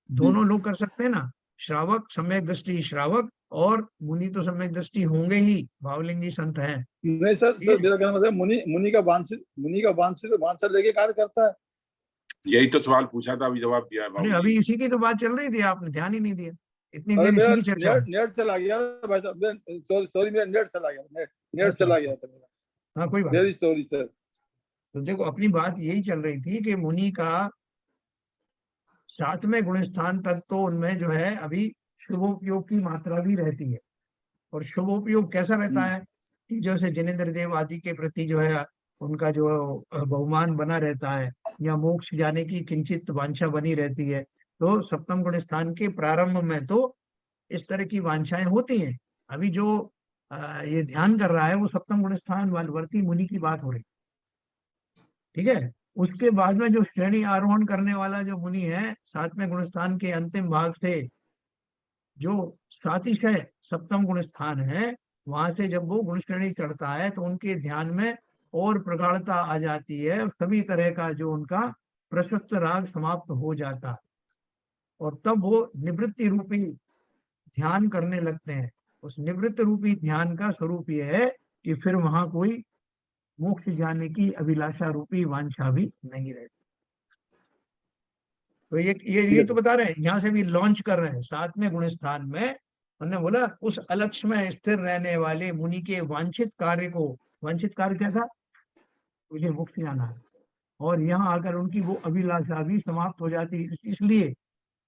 दोनों लोग कर सकते हैं ना। श्रावक, सम्यक दृष्टि श्रावक, और मुनि तो सम्यक दृष्टि होंगे ही, भावलिंगी संत हैं नहीं सर, ये। मेरा कहना मतलब मुनि का वांछित वांछा लेके कार्य करता है। यही तो सवाल पूछा था, अभी जवाब दिया है अरे बाबू अभी जी। इसी की तो बात चल रही थी, आपने ध्यान ही नहीं दिया, इतनी अरे देर मेरा इसी की चर्चा हुई। नेट चला गया भाई साहब, सॉरी सॉरी, मेरा नेट चला गया, नेट अच्छा चला अच्छा, गया था मेरा, हाँ कोई बात नहीं। Very sorry sir. तो देखो अपनी बात यही चल रही थी कि मुनि का 7वें गुण स्थान तक तो उनमें जो है अभी शुभोपयोग की मात्रा भी रहती है। और शुभोपयोग कैसा रहता है कि जैसे जिनेंद्र देव आदि के प्रति जो है उनका जो बहुमान बना रहता है, या मोक्ष जाने की किंचित वांछा बनी रहती है। तो सप्तम गुण स्थान के प्रारंभ में तो इस तरह की वांछाएं होती हैं। अभी जो ये ध्यान कर रहा है वो सप्तम गुण स्थान वालवर्ती मुनि की बात हो रही, ठीक है। उसके बाद में जो श्रेणी आरोहण करने वाला जो मुनि है 7वें गुण स्थान के अंतिम भाग से, जो सातिशय सप्तम गुण स्थान है, वहां से जब वो गुण श्रेणी चढ़ता है तो उनके ध्यान में और प्रगाढ़ता आ जाती है, और सभी तरह का जो उनका प्रशस्त राग समाप्त हो जाता है, और तब वो निवृत्ति रूपी ध्यान करने लगते हैं। उस निवृत्त रूपी ध्यान का स्वरूप यह है कि फिर वहां कोई मोक्ष जाने की अभिलाषा रूपी वांछा भी नहीं रहती। तो ठीक ये है तो सर। बता रहे हैं, यहाँ से भी लॉन्च कर रहे हैं 7वें गुण स्थान में। उन्होंने बोला उस अलक्ष्य में स्थिर रहने वाले मुनि के वांछित कार्य को, वांछित कार्य क्या था? मुझे मोक्ष जाना है, और यहाँ आकर उनकी वो अभिलाषा भी समाप्त हो जाती। इसलिए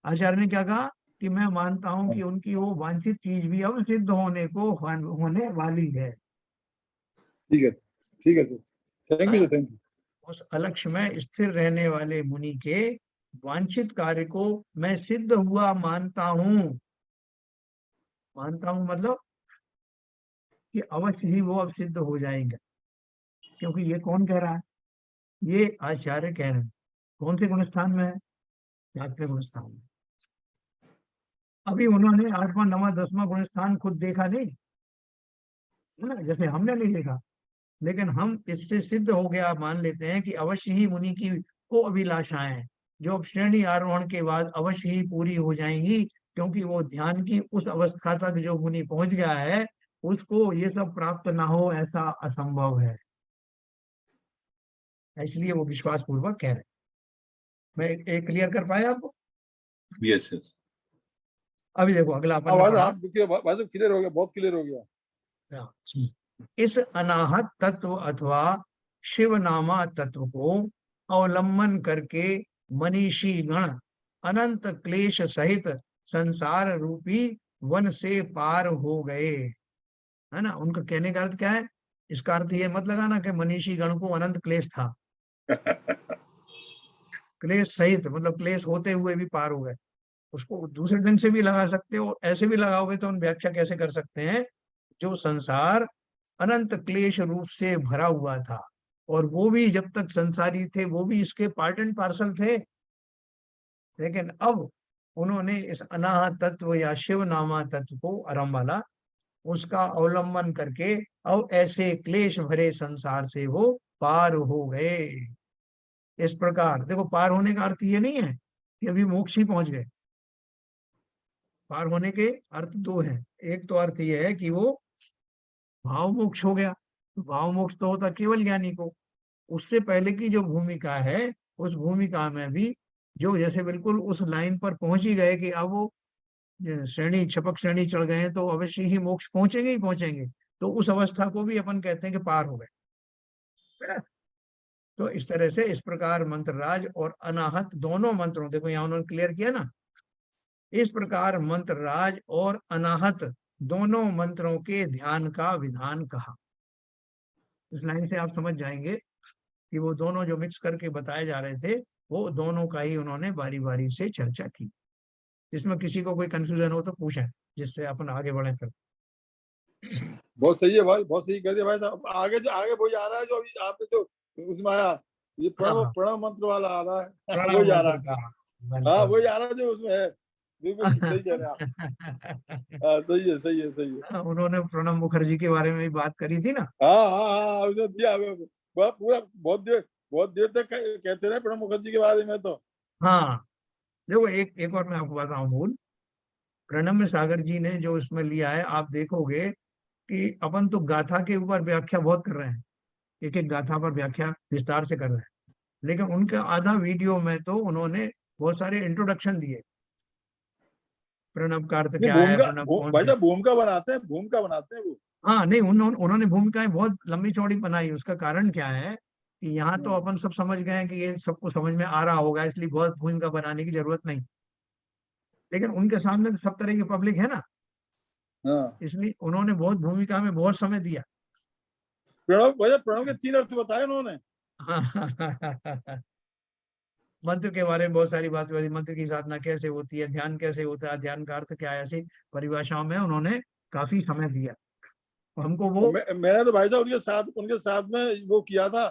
आचार्य ने क्या कहा कि मैं मानता हूं कि उनकी वो वांछित चीज भी अब सिद्ध होने को होने वाली है। ठीक है sir, thank you sir, thank you. उस अलक्ष्य में स्थिर रहने वाले मुनि के वांछित कार्य को मैं सिद्ध हुआ मानता हूं। मानता हूं मतलब कि अवश्य ही वो अब सिद्ध हो जाएंगे। क्योंकि ये कौन कह रहा है? ये आचार्य कह रहे हैं। कौन से गुणस्थान में है? 7वें गुणस्थान में। अभी उन्होंने 8वां 9वां 10वां गुणस्थान खुद देखा नहीं है ना, जैसे हमने नहीं देखा, लेकिन हम इससे सिद्ध हो गया मान लेते हैं कि अवश्य ही मुनि की वो अभिलाषाएं जो अब श्रेणी आरोहण के बाद अवश्य ही पूरी हो जाएंगी, क्योंकि वो ध्यान की उस अवस्था तक जो मुनि पहुंच गया है उसको ये सब प्राप्त ना हो ऐसा असंभव है। इसलिए वो विश्वास पूर्वक कह रहे हैं। मैं एक क्लियर कर पाया आपको? Yes yes. अभी देखो अगला अपन ने आवाज पढ़ा। आप भाई साहब क्लियर हो गया, बहुत क्लियर हो गया। इस अनाहत तत्व अथवा शिव नामा तत्व को अवलंबन करके मनीषी गण अनंत क्लेश सहित संसार रूपी वन से पार हो गए, है ना। उनका कहने का अर्थ क्या है? इसका अर्थ ये मत लगाना कि मनीषी गण को अनंत क्लेश था। क्लेश सहित मतलब क्लेश होते हुए भी पार हो गए। उसको दूसरे ढंग से भी लगा सकते हो, ऐसे भी लगाओगे तो हम व्याख्या कैसे कर सकते हैं? जो संसार अनंत क्लेश रूप से भरा हुआ था और वो भी जब तक संसारी थे वो भी इसके पार्ट एंड पार्सल थे, लेकिन अब उन्होंने इस अनाहत तत्व या शिव नामा तत्व को आरंभ वाला उसका अवलंबन करके अब ऐसे क्लेश भरे संसार से वो पार हो गए। इस प्रकार देखो, पार होने का अर्थ ये नहीं है कि अभी मोक्ष ही पहुंच गए। पार होने के अर्थ दो हैं। एक तो अर्थ ये है कि वो भाव मोक्ष हो गया। भाव मोक्ष तो होता केवल ज्ञानी को। उससे पहले की जो भूमिका है उस भूमिका में भी जो जैसे बिल्कुल उस लाइन पर पहुंच ही गए कि अब वो श्रेणी छपक श्रेणी चढ़ गए हैं तो अवश्य ही मोक्ष पहुंचेंगे ही पहुंचेंगे, तो उस अवस्था को भी अपन कहते हैं कि पार हो गए। तो इस तरह से इस प्रकार मंत्रराज और अनाहत दोनों मंत्रों, देखो यहाँ उन्होंने क्लियर किया ना, इस प्रकार मंत्रराज और अनाहत दोनों मंत्रों के ध्यान का विधान कहा। इस लाइन से आप समझ जाएंगे कि वो दोनों जो मिक्स करके बताए जा रहे थे वो दोनों का ही उन्होंने बारी बारी से चर्चा की। इसमें किसी को कोई कंफ्यूजन हो तो पूछें, जिससे अपन आगे बढ़े फिर। बहुत सही है भाई, बहुत सही कर दिया भाई साहब। आगे वो जा रहा है जो अभी आपने जो उसमें आया, ये प्रणव हाँ, प्रणव मंत्र वाला आ रहा है। प्रणव वो जा रहा मंत्र है। का हाँ, वो बिल्कुल। जा रहा है जो उसमें है। बिल्कुल सही कह रहे हैं आप। हाँ, सही है, सही है, सही है। उन्होंने प्रणब मुखर्जी के बारे में भी बात करी थी ना। हाँ हाँ हाँ, उसने दिया वह पूरा बहुत देर तक कहते रहे प्रणब मुखर्जी के बारे में तो। हाँ, देखो एक एक और मैं आपको बताऊं मूल। प्रणब सागर जी ने जो इसमें लिया है आप देखोगे कि अपन तो गाथा के ऊपर व्याख्या बहुत कर रहे हैं, एक एक गाथा पर व्याख्या विस्तार से कर रहे हैं, लेकिन उनका आधा वीडियो में तो उन्होंने बहुत सारे इंट्रोडक्शन दिए। प्रणब का अर्थ नहीं, क्या है, प्रणब कौन भाई से। साहब भूमिका बनाते हैं वो। हाँ नहीं, उन्होंने भूमिकाएं बहुत लंबी चौड़ी बनाई। उसका कारण क्या है कि यहाँ तो अपन सब समझ गए हैं कि ये सबको समझ में आ रहा होगा, इसलिए बहुत भूमिका बनाने की जरूरत नहीं। लेकिन उनके सामने तो सब तरह की पब्लिक है ना, हाँ, इसलिए उन्होंने बहुत भूमिका में बहुत समय दिया। प्रणव के 3 अर्थ बताए उन्होंने। मंत्र के बारे में बहुत सारी बात हुई, मंत्र की साधना कैसे होती है, ध्यान कैसे होता है, ध्यान का अर्थ क्या है, ऐसी परिभाषाओं में उन्होंने काफी समय दिया हमको वो। मैंने तो भाई साहब उनके साथ में वो किया था।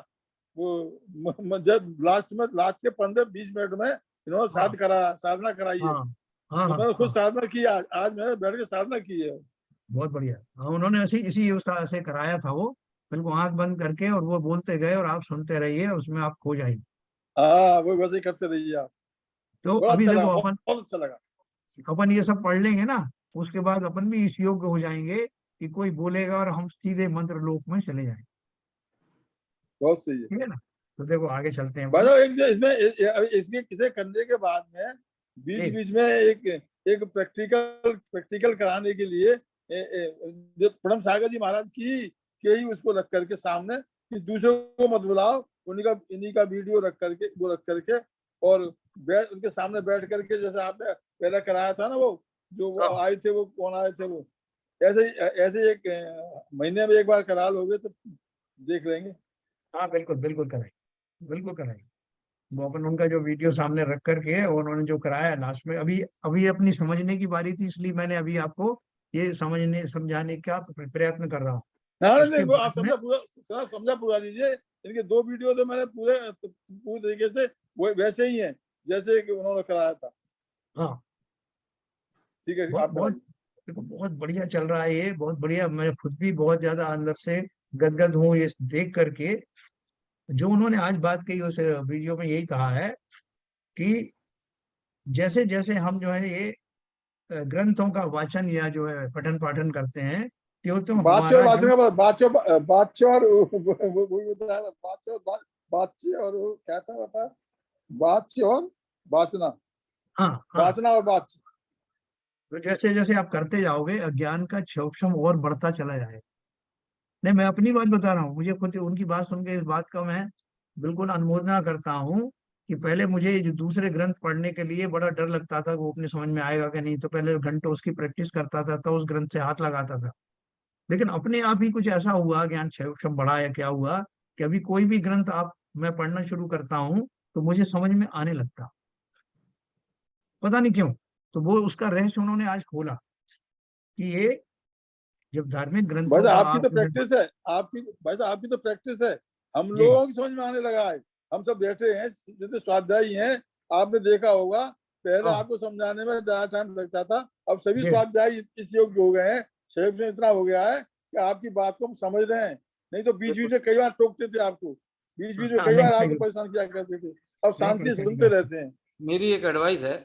वो जब लास्ट के 15-20 मिनट में इन्होंने हाँ साधना कराई है। हाँ हाँ तो हाँ मैंने खुद हाँ, साधना की। आज मैंने बैठ के साधना की है। बहुत बढ़िया। हाँ, उन्होंने ऐसी इसी तरह से कराया था वो, बिल्कुल आंख बंद करके, और वो बोलते गए और आप सुनते रहिए, उसमें आप खो जाइए। हाँ, वो वैसे ही करते रहिए आप। तो बड़ा अभी अच्छा लगा, देखो बहुत, अपन बहुत अच्छा लगा। अपन ये सब पढ़ लेंगे ना, उसके बाद अपन भी इस योग्य हो जाएंगे कि कोई बोलेगा और हम सीधे मंत्र लोक में चले जाएंगे। बहुत सही है। ठीक है ना। तो देखो आगे चलते हैं भाई अपन। साहब इसमें इसे करने के बाद में बीच एक बीच में एक प्रैक्टिकल कराने के लिए जो प्रणब सागर जी महाराज की के ही उसको रख करके सामने कि दूसरों को मत बुलाओ, इन्हीं का वीडियो रख करके और उनके सामने बैठ करके, जैसे आपने पहले कराया था ना, वो जो वो हाँ। आए थे, वो कौन आए थे, वो ऐसे एक महीने में एक बार करा लोगे तो देख लेंगे। हाँ बिल्कुल बिल्कुल कराएंगे, बिल्कुल कराएंगे। वो अपन उनका जो वीडियो सामने रख करके और उन्होंने जो कराया लास्ट में, अभी अभी अपनी समझने की बारी थी, इसलिए मैंने अभी आपको ये समझाने का प्रयत्न कर रहा हूँ। हाँ नहीं, इसके वो आप बाद में समझा पूरा लीजिए। इनके 2 वीडियो तो मैंने पूरे तरीके से वो वैसे ही हैं जैसे कि उन्होंने कराया था। हाँ ठीक है, बहुत आप बहुत कराइए। देखो, बहुत बढ़िया चल रहा है ये, बहुत बढ़िया। मैं खुद भी बहुत ज्यादा अंदर से गदगद हूँ ये देख करके। जो उन्होंने आज बात कही उस वीडियो में यही कहा है कि जैसे जैसे हम जो है ये ग्रंथों का वाचन या जो है पठन पाठन करते हैं, त्यों त्यों बादशाह और हमारा वाचन जो का बादशाह और वो बताया था, बादशाह और वो क्या था बता, बादशाह और वाचना, हाँ हाँ, वाचना और बादशाह। तो जैसे जैसे आप करते जाओगे अज्ञान का सूक्ष्म और बढ़ता चला जाएगा। नहीं, मैं अपनी बात बता रहा हूँ, मुझे खुद उनकी बात सुन के इस बात का मैं बिल्कुल अनुमोदना करता हूँ कि पहले मुझे जो दूसरे ग्रंथ पढ़ने के लिए बड़ा डर लगता था कि वो अपने समझ में आएगा कि नहीं, तो पहले घंटों उसकी प्रैक्टिस करता था, तो उस ग्रंथ से हाथ लगाता था। लेकिन अपने आप ही कुछ ऐसा हुआ, ज्ञान सूक्ष्म बढ़ा या क्या हुआ, कि अभी कोई भी ग्रंथ आप मैं पढ़ना शुरू करता हूँ तो मुझे समझ में आने लगता, पता नहीं क्यों। तो वो उसका रहस्य उन्होंने आज खोला कि ये जब धार्मिक भाई ग्रंथों साहब का आपकी आप तो प्रैक्टिस है, भाई साहब आपकी तो प्रैक्टिस है। हम जी लोगों की समझ में आने लगा है। हम सब बैठे हैं जितने स्वाध्यायी हैं, आपने देखा होगा पहले हाँ आपको समझाने में ज्यादा टाइम लगता था, अब सभी जी स्वाध्यायी इस योग्य हो गए हैं, शरीर में इतना हो गया है कि आपकी बात को हम समझ रहे हैं। नहीं तो बीच बीच बिल्कुल। में कई बार टोकते थे आपको, बीच बीच में हाँ कई नहीं, बार आपको सही, परेशान किया करते थे, अब बिल्कुल शांति से सही सुनते बात है। रहते हैं। मेरी एक एडवाइस है,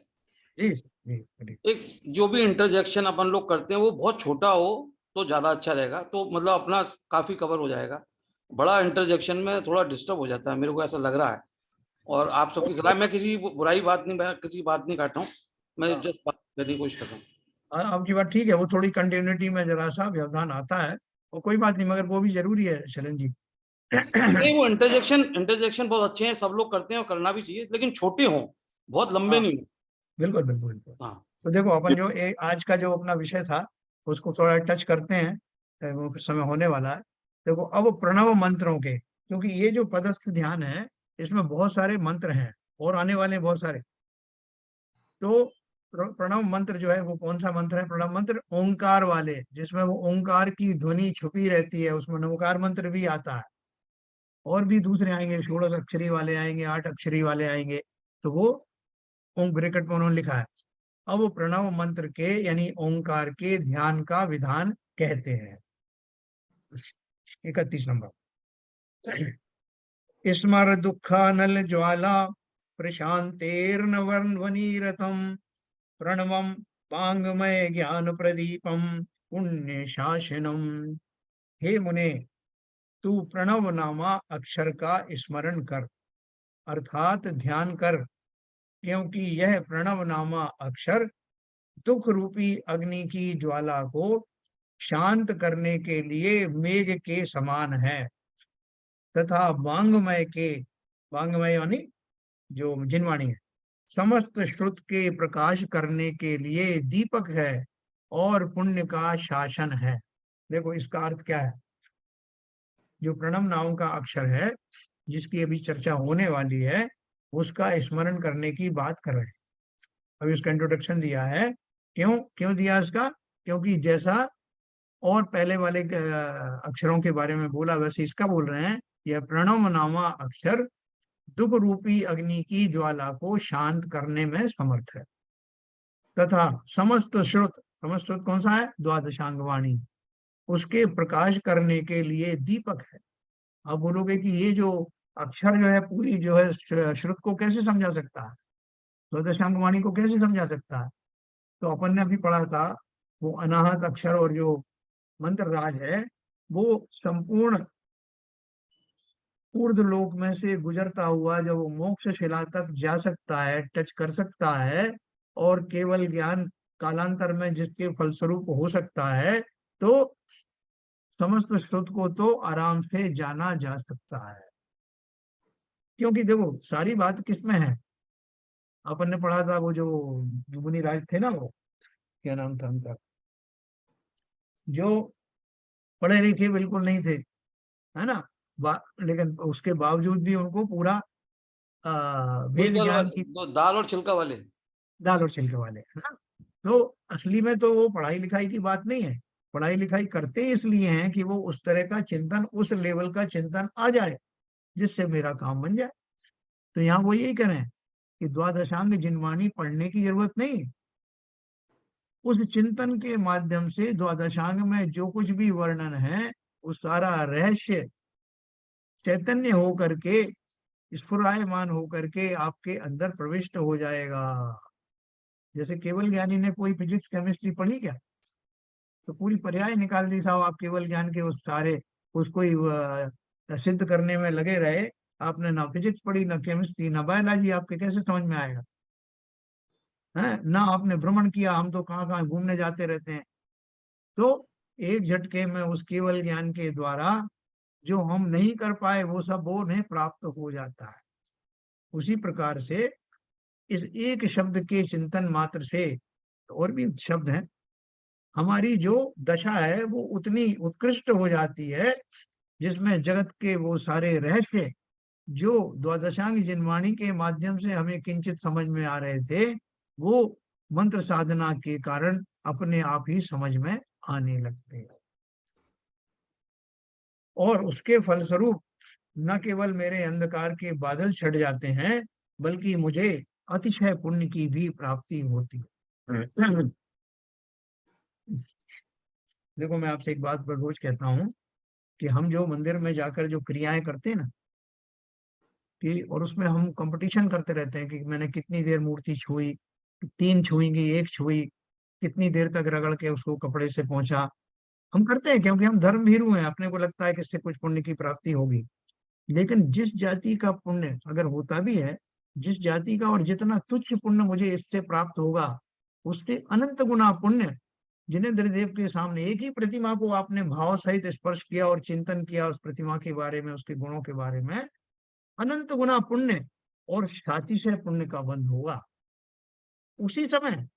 जी जी जी। एक जो भी इंटरजेक्शन अपन लोग करते हैं वो बहुत छोटा हो तो ज्यादा अच्छा रहेगा, तो मतलब अपना काफी कवर हो जाएगा। बड़ा इंटरजेक्शन में थोड़ा डिस्टर्ब हो जाता है, मेरे को ऐसा लग रहा है। और आप सबकी सलाह, मैं किसी बुराई बात नहीं, मैं किसी बात नहीं काट रहा हूँ, मैं हाँ जस्ट बात करने की कोशिश कर रहा हूँ। आपकी बात ठीक है, वो थोड़ी कंटिन्यूटी में जरा सा व्यवधान आता है, वो कोई बात नहीं, मगर वो भी जरूरी है शरण जी। नहीं, वो इंटरजेक्शन इंटरजेक्शन बहुत अच्छे हैं, सब लोग करते हैं और करना भी चाहिए, लेकिन छोटे हों, बहुत लंबे हाँ नहीं हों। बिल्कुल बिल्कुल बिल्कुल। हाँ, तो देखो अपन जो आज का जो अपना विषय था उसको थोड़ा टच करते हैं, वो कुछ समय होने वाला है। देखो अब प्रणव मंत्रों के, क्योंकि ये जो पदस्थ ध्यान है इसमें बहुत सारे मंत्र हैं और आने वाले हैं बहुत सारे। तो प्रणव मंत्र जो है वो कौन सा मंत्र है? प्रणव मंत्र ओंकार वाले, जिसमें वो ओंकार की ध्वनि छुपी रहती है, उसमें नवकार मंत्र भी आता है, और भी दूसरे आएंगे, 16 अक्षरी वाले आएंगे, 8 अक्षरी वाले आएंगे। तो वो ओम ब्रैकेट में उन्होंने लिखा है। अब वो प्रणव मंत्र के यानी ओंकार के ध्यान का विधान कहते हैं। 31 नंबर, स्मर दुखानल ज्वाला प्रशांतेर्न वर्णवनीरतम प्रणवम वांगमय ज्ञान प्रदीपम पुण्य शासनम। हे मुने, तू प्रणव नामा अक्षर का स्मरण कर, अर्थात ध्यान कर, क्योंकि यह प्रणव नामा अक्षर दुख रूपी अग्नि की ज्वाला को शांत करने के लिए मेघ के समान है, तथा वांगमय यानी जो जिनवाणी है, समस्त श्रुत के प्रकाश करने के लिए दीपक है और पुण्य का शासन है। देखो इसका अर्थ क्या है? जो प्रणव नाम का अक्षर है जिसकी अभी चर्चा होने वाली है, उसका स्मरण करने की बात कर रहे हैं। अभी उसका इंट्रोडक्शन दिया है। क्यों क्यों दिया इसका? क्योंकि जैसा और पहले वाले अक्षरों के बारे में बोला, वैसे इसका बोल रहे हैं। यह प्रणव नामा अक्षर दुख रूपी अग्नि की ज्वाला को शांत करने में समर्थ है, तथा समस्त श्रुत कौन सा है? द्वादशांग वाणी, उसके प्रकाश करने के लिए दीपक है। अब बोलोगे कि ये जो अक्षर जो है पूरी जो है श्रुत को कैसे समझा सकता है, द्वादशांग वाणी को कैसे समझा सकता है? तो अपन ने अभी पढ़ा था वो अनाहत अक्षर और जो मंत्र राज है, वो संपूर्ण ऊर्ध्व लोक में से गुजरता हुआ जब वो मोक्ष शिला तक जा सकता है, टच कर सकता है, और केवल ज्ञान कालांतर में जिसके फलस्वरूप हो सकता है, तो समस्त श्रुत को तो आराम से जाना जा सकता है। क्योंकि देखो सारी बात किसमें है, अपन ने पढ़ा था वो जो मुनि राज थे ना, वो क्या नाम था उनका, जो पढ़े लिखे बिल्कुल नहीं थे, है ना, लेकिन उसके बावजूद भी उनको पूरा वेद भूलकर ज्ञान वाले, की, दो दाल और छिलका वाले। दाल और छिलके वाले, है ना। तो असली में तो वो पढ़ाई लिखाई की बात नहीं है, पढ़ाई लिखाई करते इसलिए हैं कि वो उस तरह का चिंतन, उस लेवल का चिंतन आ जाए जिससे मेरा काम बन जाए। तो यहाँ वो यही करें कि द्वादशांग जिनवाणी पढ़ने की जरूरत नहीं, उस चिंतन के माध्यम से द्वादशांग में जो कुछ भी वर्णन है वो सारा रहस्य चैतन्य हो करके, स्फुरायमान हो करके आपके अंदर प्रविष्ट हो जाएगा। जैसे केवल ज्ञानी ने कोई फिजिक्स केमिस्ट्री पढ़ी क्या, तो पूरी पर्याय निकाल दी साहब, आप केवल ज्ञान के उस सारे उसको ही सिद्ध करने में लगे रहे, आपने ना फिजिक्स पढ़ी, ना केमिस्ट्री, ना बायोलॉजी, आपके कैसे समझ में आएगा, है ना, आपने भ्रमण किया, हम तो कहाँ कहाँ घूमने जाते रहते हैं। तो एक झटके में उस केवल ज्ञान के द्वारा जो हम नहीं कर पाए वो सब वो उन्हें प्राप्त हो जाता है। उसी प्रकार से इस एक शब्द के चिंतन मात्र से, और भी शब्द हैं, हमारी जो दशा है वो उतनी उत्कृष्ट हो जाती है जिसमें जगत के वो सारे रहस्य जो द्वादशांग जिनवाणी के माध्यम से हमें किंचित समझ में आ रहे थे, वो मंत्र साधना के कारण अपने आप ही समझ में आने लगते हैं। और उसके फलस्वरूप न केवल मेरे अंधकार के बादल छट जाते हैं, बल्कि मुझे अतिशय पुण्य की भी प्राप्ति होती है। देखो मैं आपसे एक बात पर रोज कहता हूँ कि हम जो मंदिर में जाकर जो क्रियाएं करते हैं ना, कि और उसमें हम कंपटीशन करते रहते हैं कि मैंने कितनी देर मूर्ति छुई, 3 छुएंगी, 1 छुई, कितनी देर तक रगड़ के उसको कपड़े से पोंछा। हम करते हैं क्योंकि हम धर्म भीरू हैं, अपने को लगता है कि इससे कुछ पुण्य की प्राप्ति होगी। लेकिन जिस जाति का पुण्य अगर होता भी है, जिस जाति का और जितना तुच्छ पुण्य मुझे इससे प्राप्त होगा, उससे अनंत गुना पुण्य जिनेंद्र देव के सामने एक ही प्रतिमा को आपने भाव सहित स्पर्श किया और चिंतन किया उस प्रतिमा के बारे में, उसके गुणों के बारे में, अनंत गुना पुण्य और सातिशय पुण्य का बंध होगा। उसी समय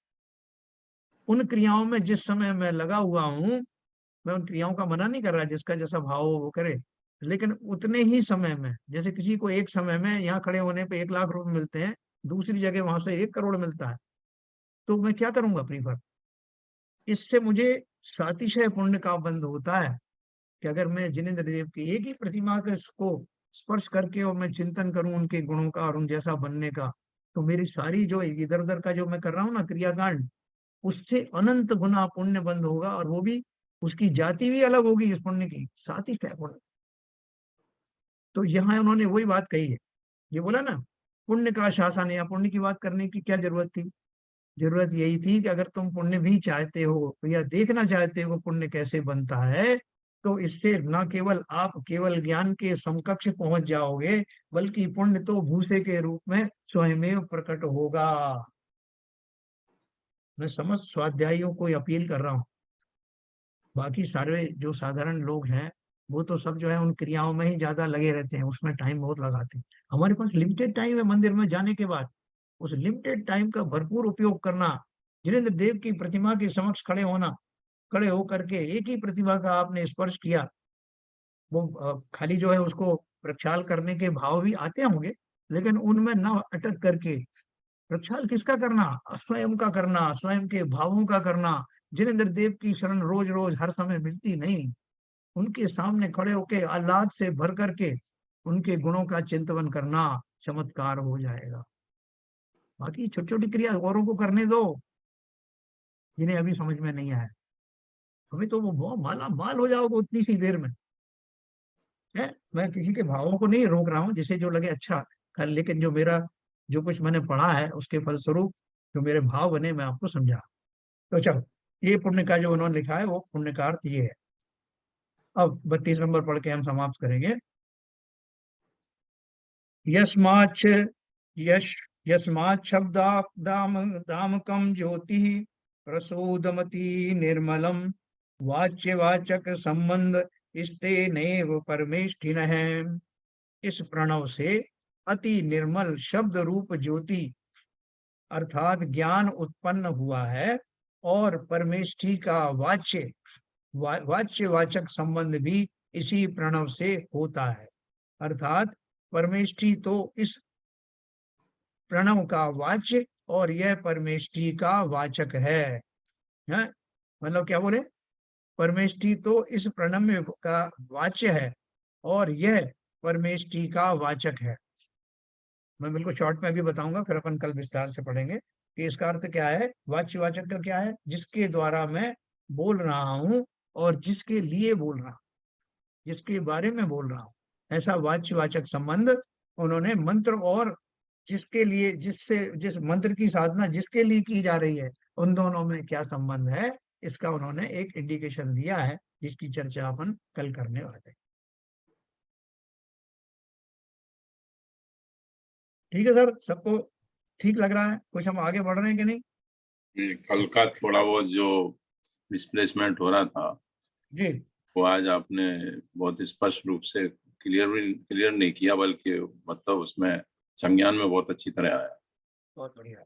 उन क्रियाओं में जिस समय मैं लगा हुआ हूं, मैं उन क्रियाओं का मना नहीं कर रहा, जिसका जैसा भाव हो वो करे, लेकिन उतने ही समय में, जैसे किसी को एक समय में यहाँ खड़े होने पे 1 लाख रुपए मिलते हैं, दूसरी जगह वहां से 1 करोड़ मिलता है, तो मैं क्या करूंगा प्रीफर। इससे मुझे सातिशय पुण्य का बंध होता है कि अगर मैं जिनेंद्र देव की एक ही प्रतिमा के को स्पर्श करके और मैं चिंतन करूं उनके गुणों का और उन जैसा बनने का, तो मेरी सारी जो इधर उधर का जो मैं कर रहा हूँ ना क्रियाकांड, उससे अनंत गुना पुण्य बंद होगा, और वो भी उसकी जाति भी अलग होगी इस पुण्य की, सातिशय पुण्य। तो यहाँ उन्होंने वही बात कही है, ये बोला ना, पुण्य का शासन, या पुण्य की बात करने की क्या जरूरत थी। जरूरत यही थी कि अगर तुम पुण्य भी चाहते हो या देखना चाहते हो पुण्य कैसे बनता है, तो इससे न केवल आप केवल ज्ञान के समकक्ष पहुंच जाओगे, बल्कि पुण्य तो भूसे के रूप में स्वयं प्रकट होगा। मैं समस्त स्वाध्यायियों को अपील कर रहा हूँ, बाकी सारे जो साधारण लोग हैं वो तो सब जो है उन क्रियाओं में ही ज्यादा लगे रहते हैं, उसमें टाइम बहुत लगाते हैं। हमारे पास लिमिटेड टाइम है मंदिर में जाने के बाद, उस लिमिटेड टाइम का भरपूर उपयोग करना, जिनेंद्र देव की प्रतिमा के समक्ष खड़े होना, खड़े होकर के एक ही प्रतिमा का आपने स्पर्श किया, वो खाली जो है उसको प्रक्षाल करने के भाव भी आते होंगे, लेकिन उनमें न अटक करके प्रक्षाल किसका करना, स्वयं का करना, स्वयं के भावों का करना। जिनेंद्र देव की शरण रोज रोज हर समय मिलती नहीं, उनके सामने खड़े होके आह्लाद से भर करके उनके गुणों का चिंतन करना चमत्कार हो जाएगा। बाकी छोटी छोटी क्रिया औरों को करने दो जिन्हें अभी समझ में नहीं आया, हमें तो वो बहुत माला माल हो जाओगे उतनी सी देर में, है। मैं किसी के भावों को नहीं रोक रहा हूँ, जिसे जो लगे अच्छा कर, लेकिन जो मेरा जो कुछ मैंने पढ़ा है उसके फलस्वरूप जो मेरे भाव बने मैं आपको समझा। तो चलो, ये पुण्य का जो उन्होंने लिखा है वो पुण्य का अर्थ ये है। अब 32 नंबर पढ़ के हम समाप्त करेंगे। यस्माच्च यश यस्मात् शब्दाम दामकम ज्योति प्रसोदमति निर्मलम वाच्यवाचक संबंध स्ते नैव परमेष्ठिन है। इस प्रणव से अति निर्मल शब्द रूप ज्योति अर्थात ज्ञान उत्पन्न हुआ है, और परमेष्ठी का वाच्य वाचक संबंध भी इसी प्रणव से होता है। अर्थात परमेष्ठी तो इस प्रणव का वाच्य और यह परमेष्ठी का वाचक है। मतलब क्या बोले, परमेष्ठी तो इस प्रणव का वाच्य है और यह परमेष्ठी का वाचक है। मैं बिल्कुल शॉर्ट में अभी बताऊंगा, फिर अपन कल विस्तार से पढ़ेंगे कि इसका अर्थ क्या है। वाच्य वाचक का क्या है, जिसके द्वारा मैं बोल रहा हूं और जिसके लिए बोल रहा हूं, जिसके बारे में बोल रहा हूं, ऐसा वाच्य वाचक संबंध उन्होंने मंत्र और जिसके लिए, जिस मंत्र की साधना जिसके लिए की जा रही है, उन दोनों में क्या संबंध है, इसका उन्होंने एक इंडिकेशन दिया है, जिसकी चर्चा अपन कल करने वाले हैं। ठीक है सर, सबको ठीक लग रहा है? कुछ हम आगे बढ़ रहे हैं कि नहीं? कल का थोड़ा बहुत जो डिस्प्लेसमेंट हो रहा था जी, वो आज आपने बहुत स्पष्ट रूप से क्लियर नहीं किया, बल्कि मतलब उसमें संज्ञान में बहुत अच्छी तरह आया। बहुत बढ़िया।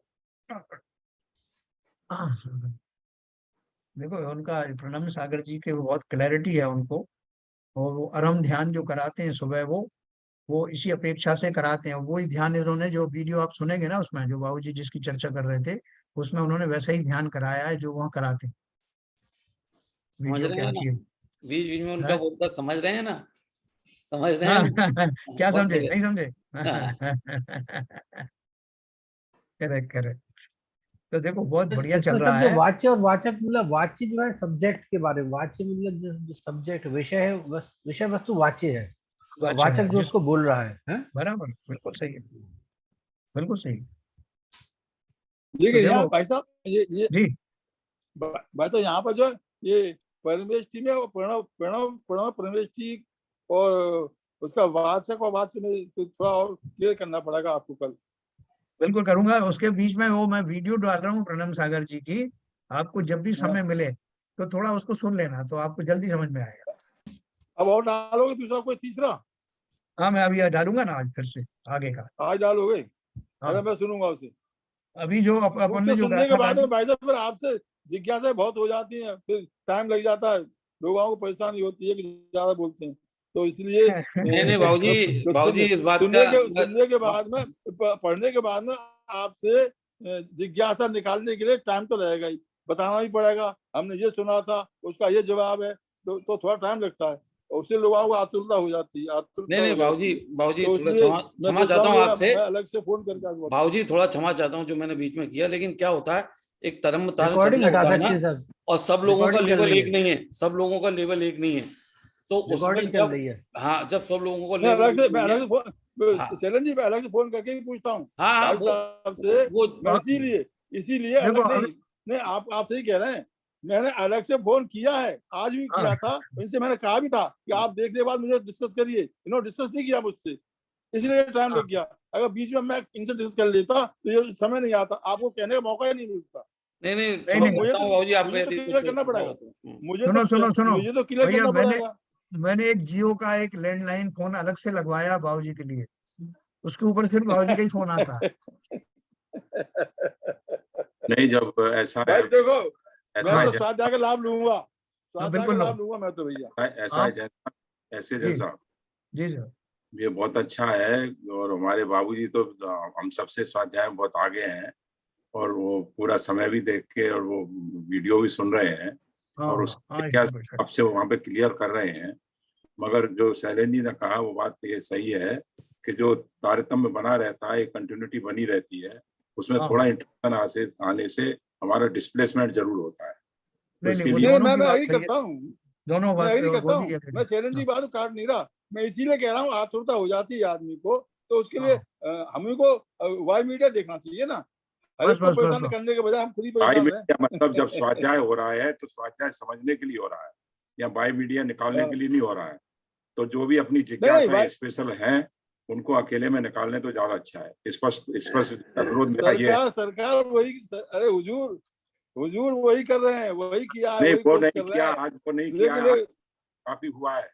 देखो उनका प्रणम सागर जी के बहुत क्लैरिटी है उनको, और वो अरम ध्यान जो कराते हैं सुबह, वो इसी अपेक्षा से कराते हैं। वही ध्यान इन्होंने, जो वीडियो आप सुनेंगे ना उसमें, जो बाबूजी जिसकी चर्चा कर रहे थे, उसमें उन्होंने वैसा ही ध्यान कराया है जो वहाँ कराते हैं, समझ वीडियो रहे क्या हैं आती ना, है। बीच बीच में उनका हाँ? बोलता समझ रहे हैं ना, समझ रहे हाँ, हैं ना? क्या बहुत समझे, बढ़िया। नहीं समझे? हाँ। Correct correct. तो देखो बहुत बढ़िया चल इसमें रहा सर जो है। वाच्य और वाचक, मतलब वाच्य जो है सब्जेक्ट के बारे में, वाच्य मतलब जो सब्जेक्ट विषय है, विषय वस्तु वाच्य है, और अच्छा वाचक है जो जिस, उसको बोल रहा है, हैं? बराबर, बिल्कुल सही है, बिल्कुल सही। तो लेकिन यहाँ देखो भाई साहब ये जी, भाई साहब यहाँ पर जो ये परमेष्ठी में और प्रणव प्रणव प्रणव परमेष्ठी और उसका वाचक और वाच्य में तो थोड़ा और क्लियर करना पड़ेगा आपको कल। बिल्कुल करूंगा। उसके बीच में वो मैं वीडियो डाल रहा हूँ प्रणम सागर जी की, आपको जब भी हाँ। समय मिले तो थोड़ा उसको सुन लेना, तो आपको जल्दी समझ में आएगा। अब और डालोगे दूसरा कोई तीसरा? हाँ, मैं अभी डालूंगा ना आज फिर से आगे का। आज डालोगे? अरे हाँ, मैं सुनूंगा उसे। अभी जो अपन ने उससे जो सुनने के गाथा बाद डाली। में भाई साहब फिर आपसे जिज्ञासा बहुत हो जाती है, फिर टाइम लग जाता है, लोगों को परेशानी होती है कि ज्यादा बोलते हैं, तो इसलिए नहीं नहीं बाबूजी, तो बाबूजी इस बात का सुनने के बाद में पढ़ने के बाद में आपसे जिज्ञासा निकालने के लिए टाइम तो लगेगा ही, बताना ही पड़ेगा हमने ये सुना था, उसका ये जवाब है, तो थोड़ा टाइम लगता है, और उससे लोगों को आतुरता हो जाती है, नहीं नहीं बाबूजी, बाबूजी तो थोड़ा इसलिए मैं क्षमा सोचता चाहता हूँ हूँ कि आपसे। मैं अलग से फोन करके आज बताऊँ। बाबूजी थोड़ा क्षमा चाहता हूँ जो मैंने बीच में किया, लेकिन क्या होता है, एक तरम तान रिकॉर्डिंग चलना हटा होता है सकते ना, हैं सर, और सब लोगों का रिकॉर्डिंग चल लेवल रही एक है, नहीं है, सब लोगों का लेवल एक नहीं है, तो उसमें रिकॉर्डिंग चल जब, रही है। हाँ जब सब लोगों का मैं लेवल एक मैं नहीं है। अलग से फोन, हाँ शैलन जी मैं अलग से फोन करके भी पूछता हूँ हाँ हाँ, भाई साहब से, वो मैं हाँ, इसीलिए इसीलिए देखो अलग नहीं, नहीं आप सही कह रहे हैं, मैंने अलग से फोन किया है, आज भी हाँ, किया था, इनसे मैंने कहा भी था कि आप देखने के बाद मुझे डिस्कस करिए, इन्होंने डिस्कस नहीं किया मुझसे, इसलिए टाइम हाँ, लग गया। अगर बीच में मैं इनसे डिस्कस कर लेता तो ये समय नहीं आता, आपको कहने का मौका ही नहीं मिलता, नहीं नहीं, नहीं क्षमा तो नहीं, चाहता हूँ बाबूजी, आप ऐसे क्लियर कुछ करना पड़ेगा, सुनो सुनो सुनो मुझे तो क्लियर भैया, करना मैंने पड़ेगा। मैंने एक जियो का एक लैंडलाइन फोन अलग से लगवाया बाबूजी के लिए, उसके ऊपर सिर्फ बाबूजी का ही फोन आता है। नहीं, जब ऐसा भाई है, देखो मैं ऐसा हाँ तो है, स्वाध्याय का लाभ लूंगा, हाँ, स्वाध्याय का बिल्कुल लो। लाभ लूंगा मैं तो भैया। ऐसा है आप जैसा, ऐसे जी, जैसा जी सर। ये बहुत अच्छा है। और हमारे बाबूजी तो हम सबसे स्वाध्याय में बहुत आगे हैं, और वो पूरा समय भी देख के और वो वीडियो भी सुन रहे हैं, हाँ और हाँ उसके हाँ, क्या इसमें कोई शक आपसे वहां पे क्लियर कर रहे हैं। मगर जो शैलेंद्र जी ने कहा वो बात ये सही है कि जो तारतम्य बना रहता है, एक कंटिन्यूटी बनी रहती है, उसमें हाँ, थोड़ा इंटरप्शन आने से हमारा डिस्प्लेसमेंट जरूर होता है, तो नहीं नहीं, इसके वो लिए नहीं दोनों मैं की मैं बात अग्री सही है, करता हूँ, दोनों मैं बात अग्री करता वो भी हूँ, agree मैं है। शैलन जी हाँ, बात काट नहीं रहा, मैं इसीलिए कह रहा हूँ आतुरता हो जाती है आदमी को, तो उसके लिए हाँ, हमें को वाई मीडिया देखना चाहिए ना, हर बस एक को बस बस परेशान बस, करने के बजाय हम खुद ही बाई परेशान मीडिया मतलब जब हैं। स्वाध्याय हो रहा है तो स्वाध्याय समझने के लिए हो रहा है, या बाई मीडिया निकालने के लिए नहीं हो रहा है। तो जो भी अपनी नहीं जिज्ञासा भाई स्पेशल है उनको अकेले में निकालने तो ज्यादा अच्छा है। स्पष्ट स्पष्ट अनुरोध मेरा ये है। सरकार वही अरे हुजूर हुजूर वही कर रहे हैं, वही किया है, नहीं, वही वो कोशिश नहीं कर रहे किया हैं, आज, वो नहीं किया लेकिन आज, काफी हुआ है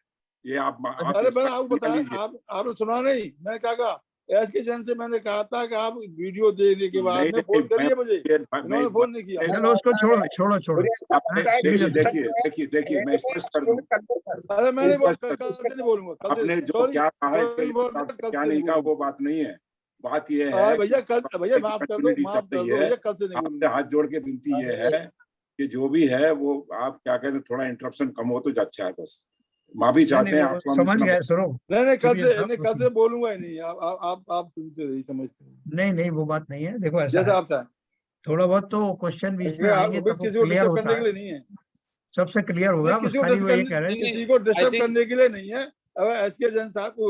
ये। आप अच्छा, आप अरे मैंने इसका आपको मान बताया, लीजिए। आपने सुना नहीं मैंने क्या कहा, एस के जैन से मैंने कहा था कि आप वीडियो देखने के बाद नहीं, में फोन नहीं, करिए मुझे, मैं- इन्होंने फोन नहीं किया। मैं- चलो उसको छोड़ो छोड़ो छोड़ो। मुझे ऐसा आपने लगता है कि देखिए, शिक्षक देखिए जो है, देखिए देखिए मैं स्पष्ट कर दूं, अरे मैंने स्पष्ट कल कर से नहीं बोलूंगा, कल से आपने जो सॉरी, क्या कहा कल इसके बोल लिए कल क्या से नहीं नहीं कहा बोलूंगा। वो बात नहीं है। बात ये है भैया कल, भैया कि माफ कर दो, कंटिन्यूटी माफ चल कर रही दो है। भैया, कल से नहीं आपसे बोलूंगा। हाथ जोड़ के विनती ये है कि जो भी है वो आप क्या कहते हैं, थोड़ा इंटरप्शन कम हो तो अच्छा है। बस माफी नहीं चाहते नहीं हैं वो आपको, हम समझ इतना गए सरो। नहीं कल सुनिए से, साहब, नहीं तो कल से सुनिए। बोलूंगा ही नहीं। आप सुनते रहिए, समझते रहिए, नहीं नहीं वो बात नहीं है, देखो ऐसा है, जैसा आप चाहें। थोड़ा बहुत तो क्वेश्चन बीच में आएंगे भाई तब वो किसी को क्लियर डिस्टर्ब होता करने के है, लिए नहीं है, सबसे क्लियर नहीं होगा। बस किसी को खाली वो डिस्टर्ब ये कह रहे हैं नहीं, किसी को I डिस्टर्ब think- करने के लिए नहीं है। अगर एस के जैन साहब को,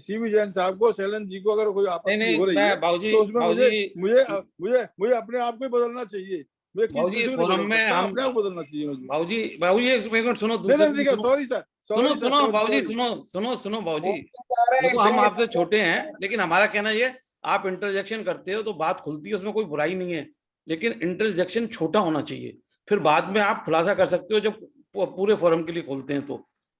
सीवी जैन साहब को, शैलन जी को अगर कोई नहीं आपत्ति नहीं हो रही है मैं बाबूजी, तो उसमें मुझे बाबूजी, मुझे मुझे मुझे अपने आप को ही बदलना चाहिए। मुझे बाबूजी किसी इस को नहीं फोरम बदल में सकता, हम, अपने आप को बदलना चाहिए मुझे। बाबूजी बाबूजी एक मिनट सुनो, नहीं दूसरे नहीं दिन ठीक है, सुनो, सॉरी सर, सुनो सॉरी सर, सुनो सॉरी बाबूजी, सॉरी। सुनो बाबूजी, जा रहे हैं देखो हम actually आपसे छोटे हैं, लेकिन हमारा कहना ये, आप इंटरजेक्शन करते हो तो बात खुलती है, उसमें कोई बुराई नहीं है, लेकिन इंटरजेक्शन छोटा होना चाहिए, फिर बाद में आप खुलासा कर सकते हो जब पूरे फोरम के लिए खोलते हैं तो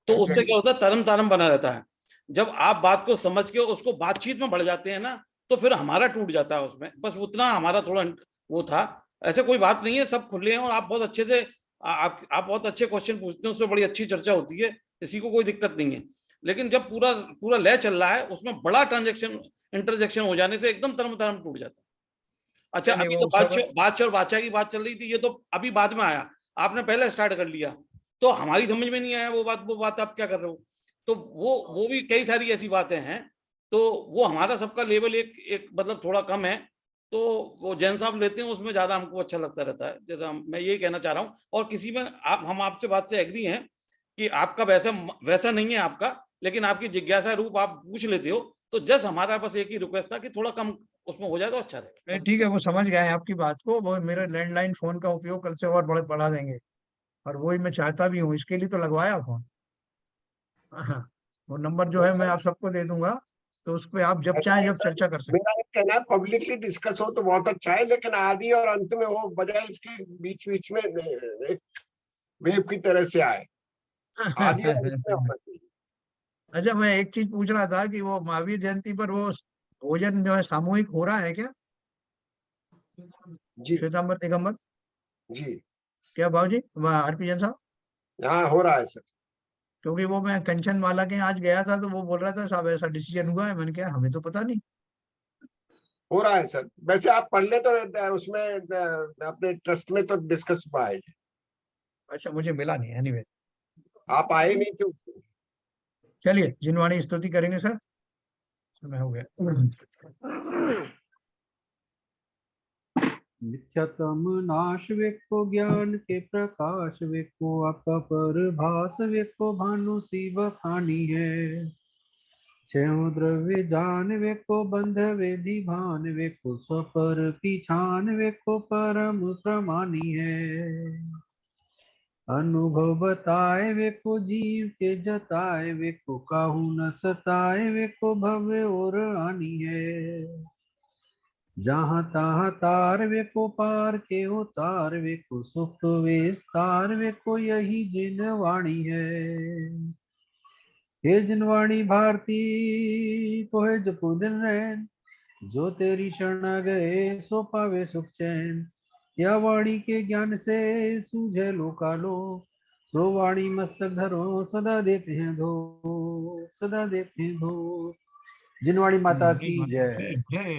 उससे क्या होता है, तरम तारम बना रहता है। जब आप बात को समझ के उसको बातचीत में बढ़ जाते हैं ना, तो फिर हमारा टूट जाता है उसमें, बस उतना हमारा थोड़ा वो था। ऐसे कोई बात नहीं है, सब खुले हैं, और आप बहुत अच्छे से आप बहुत अच्छे क्वेश्चन पूछते हैं, उससे बड़ी अच्छी चर्चा होती है, किसी को कोई दिक्कत नहीं है। लेकिन जब पूरा पूरा लय चल रहा है, उसमें बड़ा ट्रांजेक्शन इंटरजेक्शन हो जाने से एकदम तरम तरम टूट जाता है। अच्छा, नहीं अभी वो तो सब बादशाह और बादशाह की बात चल रही थी, ये तो अभी बाद में आया, आपने पहले स्टार्ट कर लिया, तो हमारी समझ में नहीं आया वो बात आप क्या कर रहे हो। तो वो भी कई सारी ऐसी बातें हैं, तो वो हमारा सबका लेवल एक मतलब थोड़ा कम है, तो वो जैन साहब लेते हैं, उसमें ज्यादा हमको अच्छा लगता रहता है। जैसा मैं यही कहना चाह रहा हूँ, और किसी में हम आपसे बात से एग्री हैं कि आपका वैसा नहीं है आपका, लेकिन आपकी जिज्ञासा रूप आप पूछ लेते हो, तो जस्ट हमारा बस एक ही रिक्वेस्ट था कि थोड़ा कम उसमें हो जाए तो अच्छा रहेगा। नहीं, ठीक है, वो समझ गए हैं आपकी बात को। वो मेरे लैंडलाइन फोन का उपयोग कल से और बढ़ा देंगे, और वही मैं चाहता भी हूँ, इसके लिए तो लगवाया फोन। हाँ, वो नंबर जो है मैं आप सबको दे दूंगा, तो उस पे आप जब ऐसा चाहें है जब सर, चर्चा कर सकते मेरा एक कहना है पब्लिकली डिस्कस हो तो बहुत अच्छा है, लेकिन आदि और अंत में हो, बजाय इसके बीच बीच में एक वेव की तरह से आए, आदि और अंत में हैं। होना चाहिए। अच्छा, मैं एक चीज पूछ रहा था कि वो महावीर जयंती पर वो भोजन जो है सामूहिक हो रहा है क्या, जी श्वेतांबर दिगंबर? जी, क्या भाव जी, आरपी जैन साहब? हाँ हो रहा है सर, क्योंकि वो मैं कंचन माला के यहाँ आज गया था, तो वो बोल रहा था साहब ऐसा डिसीजन हुआ है। मैंने कहा हमें तो पता नहीं। हो रहा है सर। वैसे आप पढ़ ले तो उसमें अपने ट्रस्ट में तो डिस्कस हुआ है ये। अच्छा, मुझे मिला नहीं, एनीवे। आप आए नहीं थे उसमें। चलिए, जिनवाणी स्तुति करेंगे सर, समय हो गया। नित्यतम नाश वेको ज्ञान के प्रकाश वेको आपका परभास वेको भानु शिव खानी है। छह द्रव्य जान वेको बंध वेदी भान वेको स्वपर पिछान वेको परम प्रमानी है। अनुभव बताए वेको जीव के जताए वेको काहू न सताए वेको भव्य और आनी है। जहाँ तहाँ तार वेको पार के उतार वेको सुख विस्तार वेको यही जिन वाणी है। हे जिनवाणी भारती तो है जपो दिन रैन, जो तेरी शरण गए सो पावे सुख चैन। या वाणी के ज्ञान से सूझे लोकालो, सो वाणी मस्तक धरो सदा देते हैं धो, सदा देते हैं धो। जिनवाणी माता की जय। जय।